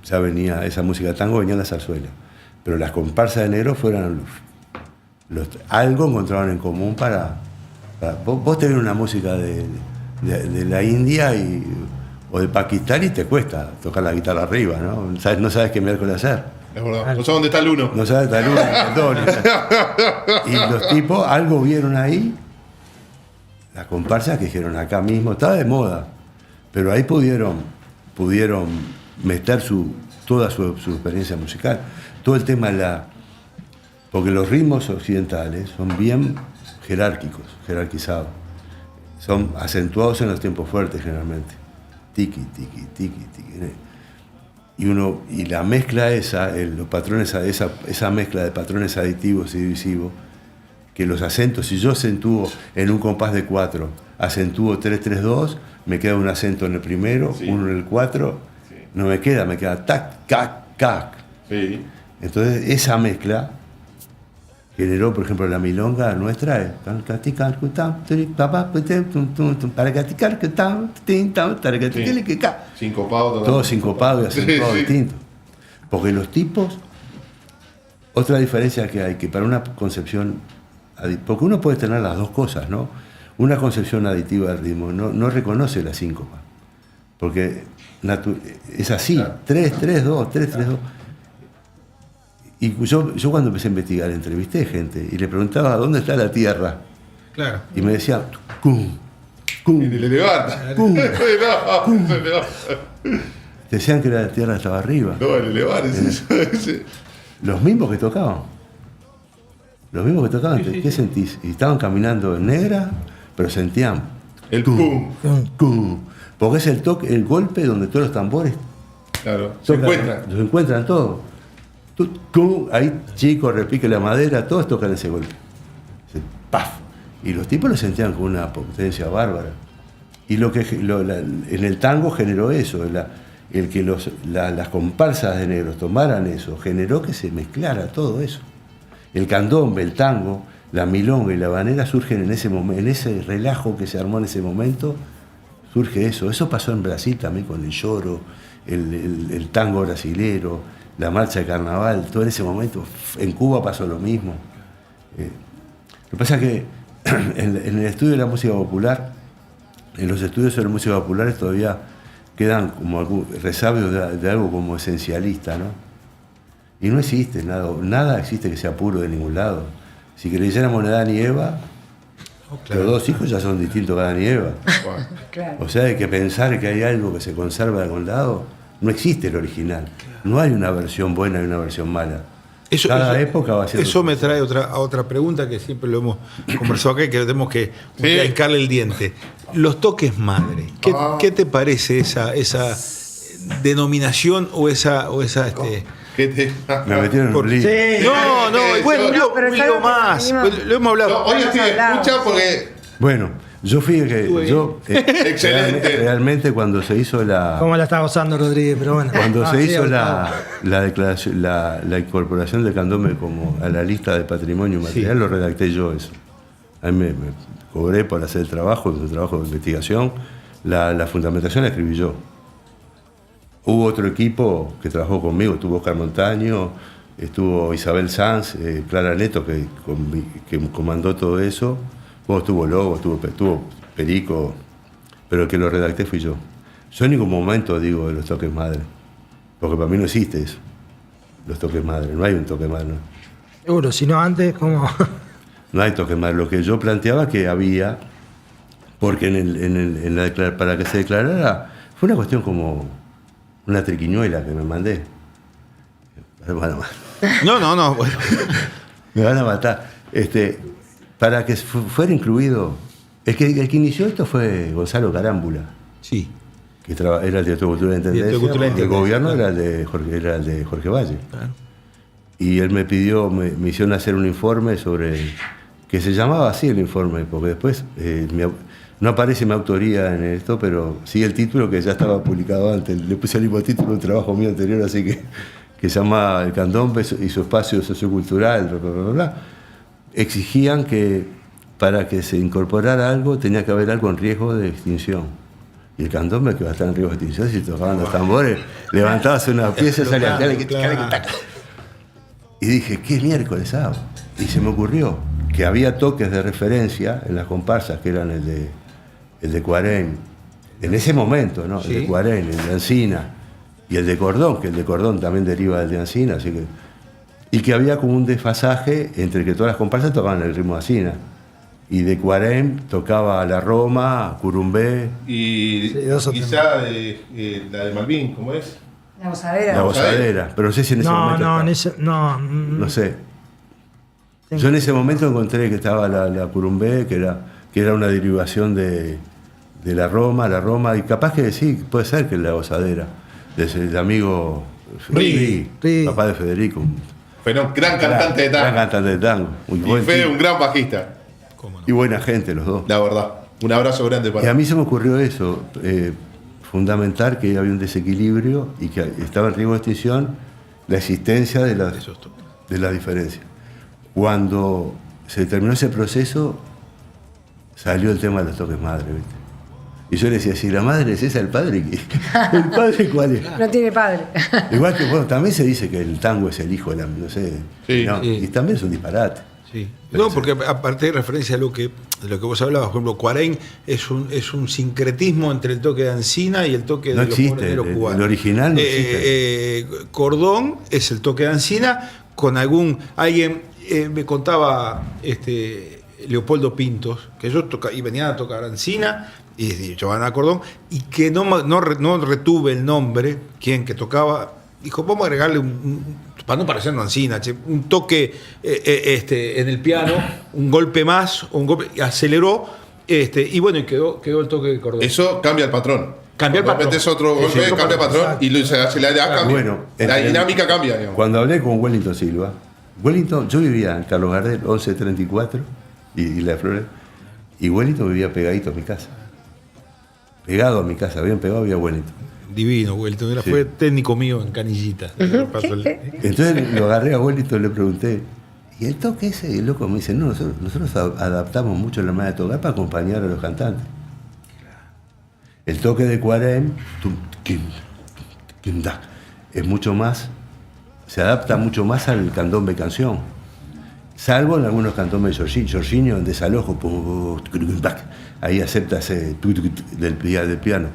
ya venía, esa música de tango venía en la zarzuela. Pero las comparsas de negros fueron algo encontraron en común para vos tenés una música de la India o de Pakistán y te cuesta tocar la guitarra arriba, ¿no? No sabes qué miércoles hacer. Es verdad. No sé dónde está el uno. No sabes dónde está el uno. Y los tipos algo vieron ahí, las comparsas que dijeron acá mismo, estaba de moda, pero ahí pudieron meter toda su experiencia musical. Todo el tema porque los ritmos occidentales son bien jerarquizados. Son acentuados en los tiempos fuertes generalmente. Tiki, tiki, tiki, tiki. Y la mezcla los patrones, esa mezcla de patrones aditivos y divisivos, que los acentos, si yo acentúo en un compás de 4, acentúo 3-3-2, me queda un acento en el primero, sí. Uno en el 4, sí. No me queda tac, cac, cac. Sí. Entonces esa mezcla generó, por ejemplo, la milonga nuestra, sincopado, todo sincopado y acentuado distinto. Porque los tipos, otra diferencia que hay, que para una concepción, porque uno puede tener las dos cosas, ¿no? Una concepción aditiva del ritmo no reconoce la síncopa, porque es así, 3-3-2, 3-3-2. Y yo cuando empecé a investigar, entrevisté gente y le preguntaba dónde está la tierra. Claro. Y me decía, cum, cum. Y le levanta. Cum, cum. Decían que la tierra estaba arriba. No, el elevar es eso. Los mismos que tocaban. ¿Qué sentís? Y estaban caminando en negra, pero sentían el cum. Cum. Porque es el golpe donde todos los tambores. Claro, se encuentran todos. Ahí chico, repique la madera, todos tocan ese golpe. ¡Paf! Y los tipos lo sentían con una potencia bárbara. Y en el tango generó eso, el que las comparsas de negros tomaran eso, generó que se mezclara todo eso. El candombe, el tango, la milonga y la habanera surgen en ese momento, en ese relajo que se armó en ese momento, surge eso. Eso pasó en Brasil también con el lloro, el tango brasilero, la marcha de carnaval, todo en ese momento. En Cuba pasó lo mismo. Lo que pasa es que en el estudio de la música popular, en los estudios de la música popular todavía quedan como resabios de algo como esencialista, ¿no? Y no existe nada existe que sea puro de ningún lado. Si creyéramos en Adán y Eva, los dos hijos ya son distintos que Adán y Eva. Claro. O sea, hay que pensar que hay algo que se conserva de algún lado. No existe el original. No hay una versión buena y una versión mala. Cada época va a ser. Eso me trae a otra pregunta que siempre lo hemos conversado acá y que tenemos que hincarle el diente. Los toques madre. ¿Qué te parece esa denominación o esa me metieron en un lío. Sí. No, bueno, un lío más. Lo hemos hablado. Hoy estoy escuchando porque. Bueno, yo fíjate que excelente. Realmente cuando se hizo ¿Cómo la está gozando Rodríguez? Pero bueno. Cuando se hizo la declaración, la incorporación del candombe como a la lista de patrimonio material, lo redacté yo eso. A mí me cobré por hacer el trabajo de investigación. La fundamentación la escribí yo. Hubo otro equipo que trabajó conmigo, estuvo Oscar Montaño, estuvo Isabel Sanz, Clara Neto, que comandó todo eso. Bueno, estuvo Lobo, estuvo Perico, pero el que lo redacté fui yo. Yo en ningún momento digo de los toques madre, porque para mí no existe eso, los toques madre, no hay un toque madre. ¿No? Seguro, si no antes, ¿cómo? No hay toque madre, lo que yo planteaba que había, porque para que se declarara, fue una cuestión como una triquiñuela que me mandé. Me van a matar. No. Me van a matar. Para que fuera incluido. El que inició esto fue Gonzalo Carámbula. Sí. Que era el director de Cultura de Intendencia. El gobierno era el de Jorge Valle. Claro. Y él me pidió, me hicieron hacer un informe sobre. Que se llamaba así el informe, porque después no aparece mi autoría en esto, pero sí el título que ya estaba publicado antes. Le puse el mismo título de un trabajo mío anterior, así que se llama El Candombe y su espacio sociocultural, bla, bla, bla, bla. exigían que para que se incorporara algo tenía que haber algo en riesgo de extinción. Y el candombe que va a estar en riesgo de extinción, si tocaban los tambores, levantabas una pieza, salía y dije, ¿qué miércoles hago? Y se me ocurrió que había toques de referencia en las comparsas, que eran el de Cuarén, en ese momento, ¿no? Sí. El de Cuarén, el de Ancina y el de Cordón, que el de Cordón también deriva del de Ancina, así que... Y que había como un desfasaje entre que todas las comparsas tocaban el ritmo de Ancina. Y de Cuarén tocaba la Roma, Curumbé. Y Sí, dos o tres quizá la de Malvin, ¿cómo es? La gozadera. La gozadera, pero no sé si en ese momento. No sé. Yo en ese momento encontré que estaba la Curumbé, que era una derivación de la Roma, y capaz que sí, puede ser que la gozadera, desde el amigo Ri. papá de Federico. Fue un gran cantante de tango. Gran cantante de tango. Muy Y buen Fede, tipo. un gran bajista, ¿Cómo no? Y buena gente los dos. la verdad. Un abrazo grande Y para a mí se me ocurrió eso, fundamental, que había un desequilibrio y que estaba en riesgo de extinción la existencia de la diferencia. Cuando se terminó ese proceso, salió el tema de los toques madre, ¿viste? Y yo le decía, si la madre es esa, ¿el padre qué? ¿El padre cuál es? No tiene padre. Igual que, bueno, también se dice que el tango es el hijo de la, no sé, Sí, no, sí. y también es un disparate. Sí. No, porque aparte de referencia a lo que vos hablabas, por ejemplo, Cuarén es un sincretismo entre el toque de Ancina y el toque No de los existe, moreneros el cubanos. original no existe. Cordón es el toque de Ancina con alguien me contaba Leopoldo Pintos, que ellos venían a tocar Ancina y llevaban a Cordón, y que no retuve el nombre, quien que tocaba, dijo, vamos a agregarle para no parecernos Ancina, un toque en el piano, un golpe más, y aceleró, y bueno, y quedó el toque de Cordón. eso cambia el patrón. Cambia el Cuando patrón. metes otro golpe, otro cambia el patrón patrón. y lo cambia. Bueno, la dinámica cambia, digamos. Cuando hablé con Wellington Silva, yo vivía en Carlos Gardel, 1134, y La Flores, y Wellington vivía pegadito a mi casa. Pegado a mi casa, bien pegado había Wellington. Divino, Wellington, Sí. fue técnico mío en Canillita. Entonces lo agarré a Wellington y le pregunté, ¿y el toque ese? Y el loco me dice, no, nosotros adaptamos mucho la manera de tocar para acompañar a los cantantes. El toque de Cuarén es mucho más, se adapta mucho más al candombe canción. Salvo en algunos candombes de Jorginho, en desalojo, ahí acepta ese del piano.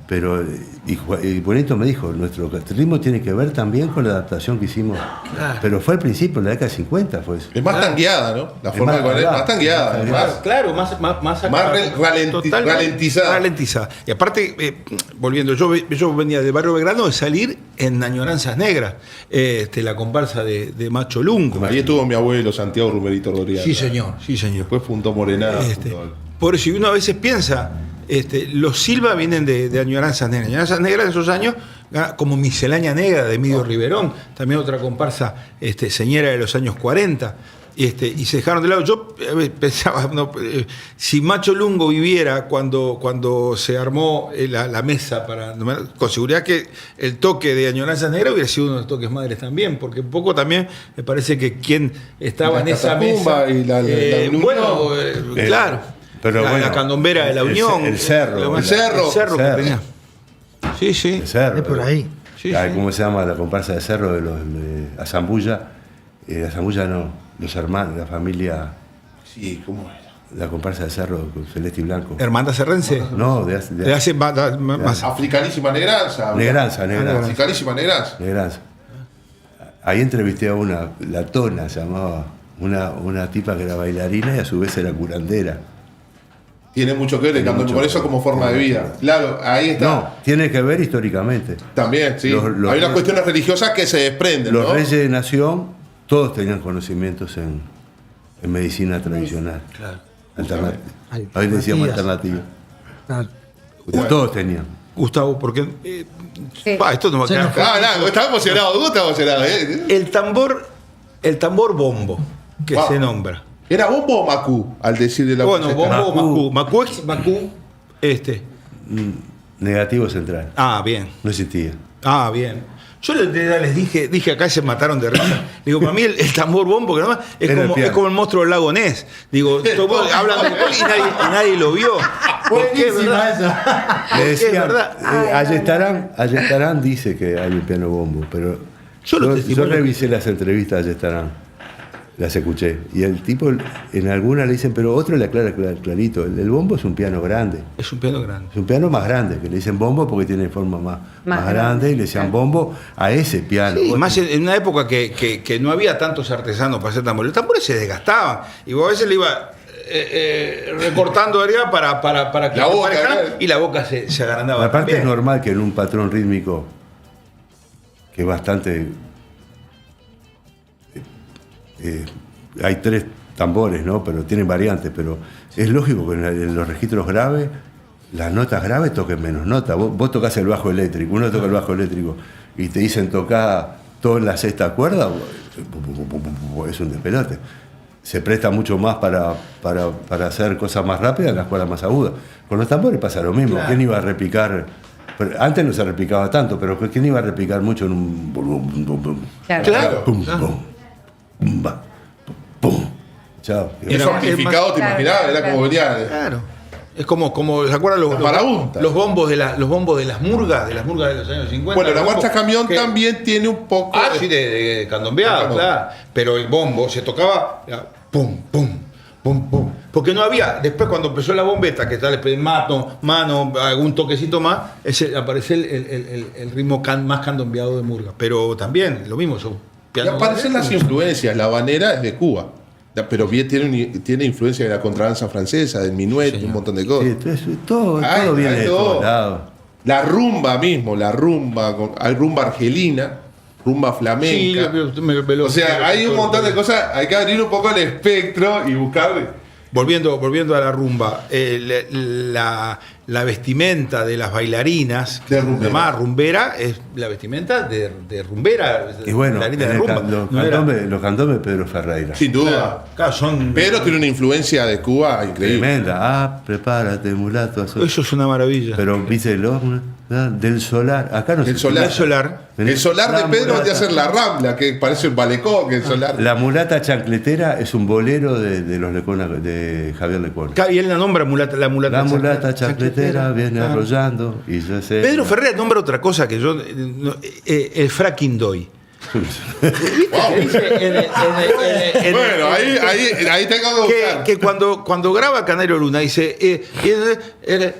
Pero, y Bonito me dijo, nuestro ritmo tiene que ver también con la adaptación que hicimos. Claro. Pero fue al principio, en la década de 50 fue eso. Es más tangueada, ¿no? La forma de poner, más tangueada. Claro, más ralentizada. Ralentizada. Y aparte, volviendo, yo venía del barrio Belgrano de salir en Añoranzas Negras, la comparsa de Macho Lungo. Ahí estuvo mi abuelo Santiago Rumerito Rodríguez. Sí, señor. Después Punto Morenada. Por eso, y uno a veces piensa, los Silva vienen de Añoranzas Negras. Añoranzas Negras en esos años, como Miscelánea Negra de Emilio Riverón, también otra comparsa señera de los años 40. Y se dejaron de lado. Yo pensaba, si Macho Lungo viviera cuando se armó la mesa, con seguridad que el toque de Añoranzas Negras hubiera sido uno de los toques madres también, porque un poco también me parece que quien estaba en esa mesa. Y la Unión. Bueno, claro. Pero la bueno, candombera de la Unión. el cerro. El cerro que tenía. Sí, sí. El cerro. Es por ahí. Sí, Ay, sí. ¿cómo se llama la comparsa de cerro de Azambulla? Azambulla no, los hermanos, la familia, Sí, ¿cómo era? la comparsa de cerro con Celeste y Blanco. Hermandad Serrense. No, Le hace más. Africanísima Negranza. Negranza. Africanísima Negranza. Negranza. Ahí entrevisté a la Tona se llamaba, una tipa que era bailarina y a su vez era curandera. Tiene mucho que ver el candombe, por eso como forma de vida. Claro, ahí está. No, tiene que ver históricamente. También, sí. Los Hay unas cuestiones religiosas que se desprenden, Los ¿no? reyes de nación, todos tenían conocimientos en medicina tradicional. Claro. Alternativa. Alternativas. Hoy le decíamos alternativa. Claro. Todos tenían. Gustavo, porque. Sí. Esto no va a Se quedar. nos fue. No, estaba emocionado, tú estás emocionado. El tambor bombo que Wow. se nombra. ¿Era bombo o macú? Al decirle la Bueno, receta? bombo o Macú. Macú. Negativo central. Bien. No existía. Bien. Yo les dije acá se mataron de risa. Digo, para mí el tambor bombo que nomás es como el monstruo del lago Ness. Digo, todos hablan de él y nadie lo vio. Porque es verdad. Le decían, Es verdad. Ayestarán dice que hay un piano bombo, pero yo revisé las entrevistas de Ayestarán, las escuché, y el tipo en algunas le dicen, pero otro le aclara clarito, el bombo es un piano grande. Es un piano grande. Es un piano más grande, que le dicen bombo porque tiene forma más grande, y le decían bombo a ese piano. Sí, más en una época que no había tantos artesanos para hacer tambores. Los tambores se desgastaban. Y vos a veces le iba recortando de arriba para que La boca, y la boca se agrandaba. Aparte también. es normal que en un patrón rítmico que es bastante... hay 3 tambores, ¿no? Pero tienen variantes, pero es lógico que en los registros graves, las notas graves toquen menos notas. Vos tocás el bajo eléctrico, uno toca el bajo eléctrico y te dicen tocar todo en la 6ª cuerda, es un despelote. Se presta mucho más para hacer cosas más rápidas en las cuerdas más agudas. Con los tambores pasa lo mismo. Claro. ¿Quién iba a repicar? Antes no se repicaba tanto, pero ¿quién iba a repicar mucho en un... Claro. Pum, pum, pum, ba, pum. Chao. Eso amplificado, te Claro, imaginabas, claro, era como venía. Claro. Es como ¿se acuerdan los parapunta. bombos de las murgas de los años 50? Bueno, la marcha camión que- también tiene un poco. Ah, sí, de candombeado, De claro. Pero el bombo se tocaba pum, pum, pum, pum. Porque no había, después cuando empezó la bombeta, que tal, mano, algún toquecito más, aparece el ritmo más candombeado de murga. Pero también, lo mismo, son Y pianos aparecen las grandes. influencias. La habanera es de Cuba. Pero bien tiene influencia de la contradanza francesa, del minuet, un montón de cosas. Sí, entonces, todo Ay, viene de todo. todos lados. La rumba mismo, hay rumba argelina, rumba Sí, flamenca. me lo- O sea, hay un montón de cosas, hay que abrir un poco el espectro y buscar. Volviendo a la rumba, la vestimenta de las bailarinas, De rumbera. llamada rumbera, es la vestimenta de rumbera, Y bueno, bailarina en de rumba. No era- los candombes de Pedro Ferreira. Sin duda. Claro, son, Pero tiene una influencia de Cuba increíble. Tremenda. Ah, prepárate, mulato. eso es una maravilla. Pero viste del solar. Acá no El se solar. El solar. El solar de La Pedro mulata. de hacer la Rambla, que parece un balecón, que el solar. La mulata chancletera es un bolero de los Lecona, de Javier Lecona. Y él la nombra la mulata. La mulata chancletera viene Ah. arrollando y yo sé. Pedro Ferreira nombra otra cosa que yo. El fracking doy. Bueno, ahí tengo que buscar. Que cuando graba Canario Luna dice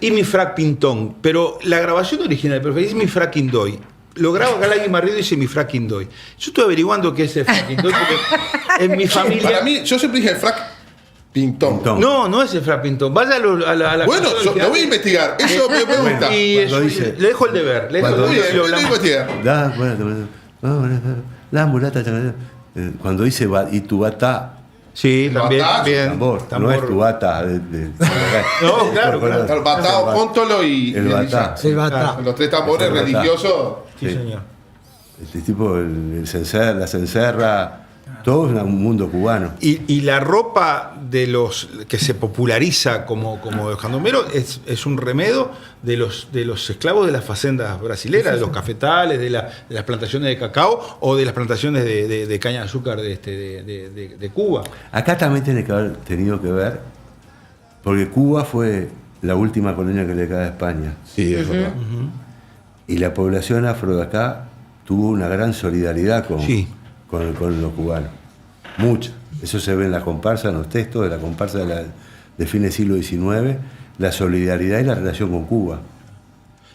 y mi frac pintón, pero la grabación original de Pedro Ferreira dice mi fracking doy. Lo graba Galagui Marrido y dice mi fracking doy. Yo estoy averiguando qué es el fracking doy porque en mi familia. Para mí, yo siempre dije el frac pintón. Pintón. No es el frac pintón. Vaya a la Bueno, canción lo original. voy a investigar. Eso me gusta. Y Cuando eso, dice- le dejo el deber. Le dejo Cuando el Muy deber bien, y lo lo voy a hablamos. investigar. La mulata chancletera. Cuando dice y tu bata, Sí, El también. batazo, Bien. tambor, no es tu bata. No, claro, claro. El batao, póntolo y El batá. El batá. Los 3 tambores El batá. religiosos. Sí, señor. Este tipo, la cencerra, todo es un mundo cubano. Y la ropa de los que se populariza como los candomberos es un remedio de los esclavos de las facendas brasileras, de los cafetales, de las plantaciones de cacao o de las plantaciones de caña de azúcar de Cuba. Acá también tiene que haber tenido que ver, porque Cuba fue la última colonia que le cae a España. Sí, es verdad. Y la población afro de acá tuvo una gran solidaridad Sí. con los cubanos. Mucha. Eso se ve en la comparsa, en los textos de la comparsa de fines del siglo XIX, la solidaridad y la relación con Cuba.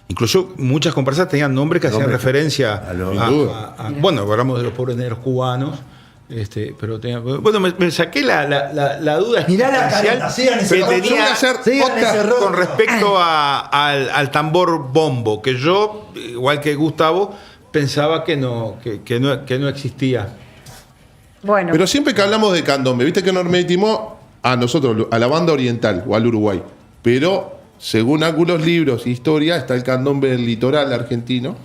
Incluso muchas comparsas tenían nombres que hacían Nombres referencia a los- Sin duda. bueno, hablamos de los pobres negros cubanos. Pero bueno, me saqué la duda Mirá la existencial careta, sigan ese que rostro. Yo voy a tenía hacer Sigan podcast ese rostro. con respecto al tambor bombo, que yo, igual que Gustavo, pensaba que no existía. Bueno, Pero siempre que hablamos de candombe, viste que nos metimos a nosotros, a la banda oriental o al Uruguay. Pero según algunos libros, historia, está el candombe del litoral argentino,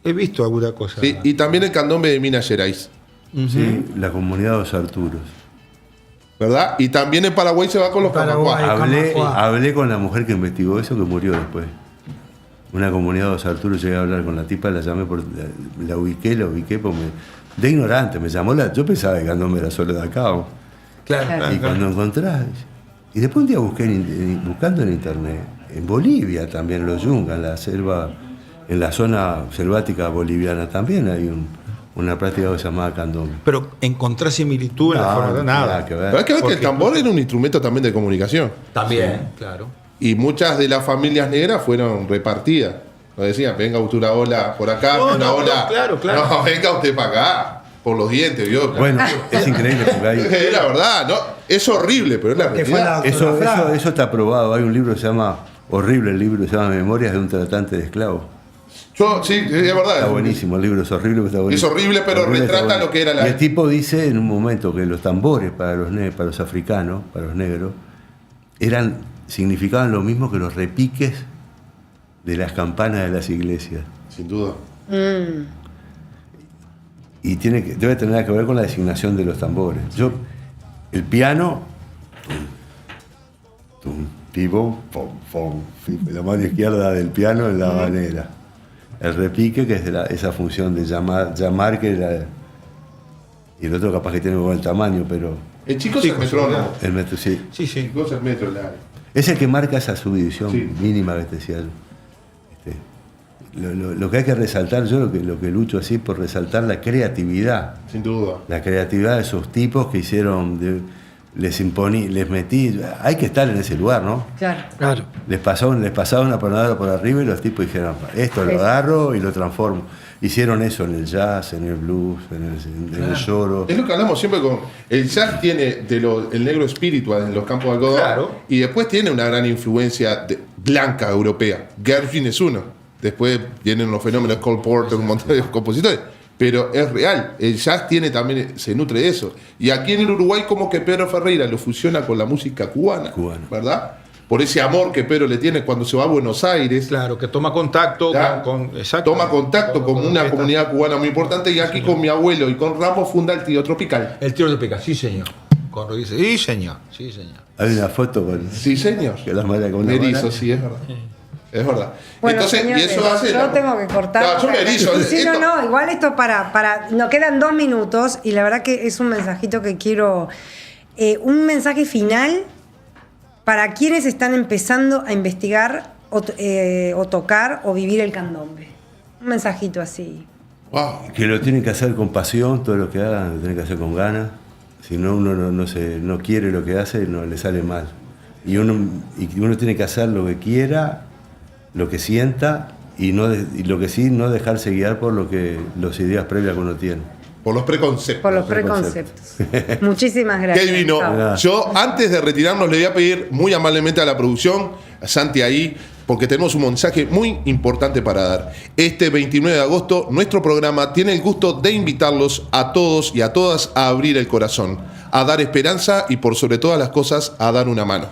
He visto alguna cosa. ¿sí? Y también el candombe de Minas Gerais, ¿Sí? La comunidad de los Arturos. ¿verdad? Y también en Paraguay se va con los Paraguay. camacuá. Hablé, Camacuá. hablé con la mujer que investigó eso, que murió después. una comunidad de Dos Arturos, llegué a hablar con la tipa, la llamé, la ubiqué, porque de ignorante, me llamó yo pensaba que Candombe era solo de acá. Claro. Y cuando encontrás, y después un día buscando en internet, en Bolivia también, los Yungas, en la selva, en la zona selvática boliviana también hay una práctica que se llama candombe. Pero encontrar similitud en la forma de nada. Que ver. Pero hay que ver que el tambor era un instrumento también de comunicación. También, claro. Y muchas de las familias negras fueron repartidas. Nos decían, venga usted una ola por acá, No, una no, ola. no, claro. No, venga usted para acá, por los dientes, ¿vio? Bueno, es increíble porque hay... Es la verdad, ¿no? Es horrible, pero es la Que fue realidad. Eso está probado. Hay un libro que se llama, horrible el libro, se llama Memorias de un tratante de esclavos. Sí, es verdad. Está buenísimo, el libro es horrible, pero está buenísimo. Es horrible, pero retrata está lo que era la... Y el tipo dice en un momento que los tambores para los africanos, para los negros, significaban lo mismo que los repiques de las campanas de las iglesias. Sin duda. Y debe tener que ver con la designación de los tambores. El piano, tipo, la mano izquierda del piano en la habanera. El repique, que es esa función de llamar y el otro capaz que tiene un buen tamaño, pero El chico es el metrónomo. el metro, sí. Sí, El sí. chico es el metro, la... Es el que marca esa subdivisión Sí. mínima que te decía yo. Lo que hay que resaltar, yo lo que lucho así por resaltar la creatividad. Sin duda. La creatividad de esos tipos que hicieron, les metí, hay que estar en ese lugar, ¿no? Claro. Les pasaba una panadera por arriba y los tipos dijeron, esto lo agarro y lo transformo. Hicieron eso en el jazz, en el blues, en el lloro. Es lo que hablamos siempre con... El jazz tiene el negro espiritual en los campos de algodón. Claro. Y después tiene una gran influencia blanca europea. Gershwin es uno. Después vienen los fenómenos Cole Porter, un montón de compositores. Pero es real. El jazz se nutre de eso. Y aquí en el Uruguay como que Pedro Ferreira lo fusiona con la música cubana. ¿Verdad? Por ese amor que Pedro le tiene cuando se va a Buenos Aires. Claro, que toma contacto Claro. exacto. Toma contacto con una orquesta. comunidad cubana muy importante. Y aquí con mi abuelo y con Ramos funda el Trío Tropical. El tiro de pica, sí, señor. Cuando dice, sí, señor. Hay una foto con Sí, señor. que las madres con una Erizo, mano. sí, es verdad. Es verdad. Bueno, Entonces, señores, y eso hace. yo tengo que cortar. No, yo me erizo. Sí, Esto- no, igual esto para. Nos quedan 2 minutos y la verdad que es un mensajito que quiero. Un mensaje final para quienes están empezando a investigar o tocar o vivir el candombe. Un mensajito así. Wow. Que lo tienen que hacer con pasión, todo lo que hagan, lo tienen que hacer con ganas. Si no, uno no quiere lo que hace, no le sale mal. Y uno tiene que hacer lo que quiera, lo que sienta, y lo que sí, no dejarse guiar por las ideas previas que uno tiene. Por los preconceptos. Por los preconceptos. Muchísimas gracias. Qué divino. Gustavo. Yo, antes de retirarnos, le voy a pedir muy amablemente a la producción, a Santi ahí, porque tenemos un mensaje muy importante para dar. Este 29 de agosto, nuestro programa tiene el gusto de invitarlos a todos y a todas a abrir el corazón, a dar esperanza y, por sobre todas las cosas, a dar una mano.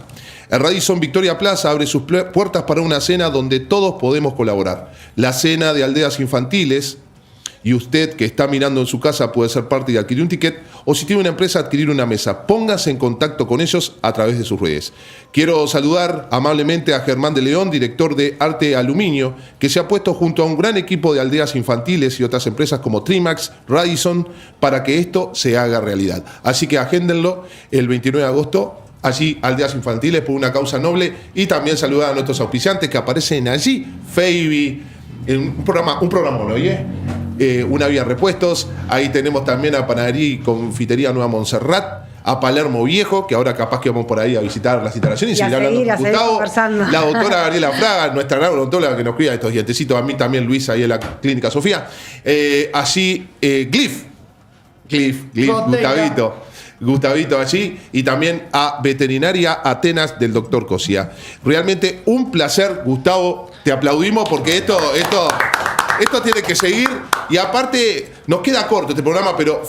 El Radisson Victoria Plaza abre sus puertas para una cena donde todos podemos colaborar. La cena de aldeas infantiles. Y usted que está mirando en su casa puede ser parte y adquirir un ticket, o si tiene una empresa, adquirir una mesa. Póngase en contacto con ellos a través de sus redes. Quiero saludar amablemente a Germán de León, director de Arte Aluminio, que se ha puesto junto a un gran equipo de aldeas infantiles y otras empresas como Trimax, Radisson, para que esto se haga realidad. Así que agéndenlo el 29 de agosto. Allí, Aldeas Infantiles por una causa noble, y también saludar a nuestros auspiciantes que aparecen allí. Feibi, un programa, ¿no? Una Vía Repuestos. Ahí tenemos también a Panadería y Confitería Nueva Montserrat, a Palermo Viejo, que ahora capaz que vamos por ahí a visitar las instalaciones y seguir hablando con seguir Gustavo. conversando. La doctora Gabriela Fraga, nuestra gran odontóloga que nos cuida estos dientecitos, a mí también Luis ahí en la Clínica Sofía. Allí, Glyph, Gustavito allí, y también a Veterinaria Atenas del doctor Cosía. Realmente un placer, Gustavo, te aplaudimos porque esto tiene que seguir, y aparte nos queda corto este programa, pero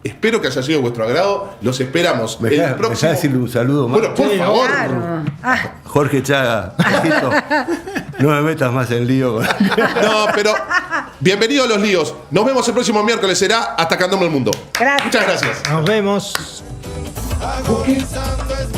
espero que haya sido de vuestro agrado. Los esperamos ¿Me el deja próximo. decirle un saludo más? Bueno, por favor. Claro. Ah, Jorge Chaga, Jorgito, no me metas más en lío. No, pero bienvenido a los líos. Nos vemos el próximo miércoles. Será Atacándome el Mundo. Gracias. Muchas gracias. Nos vemos. Agonizando es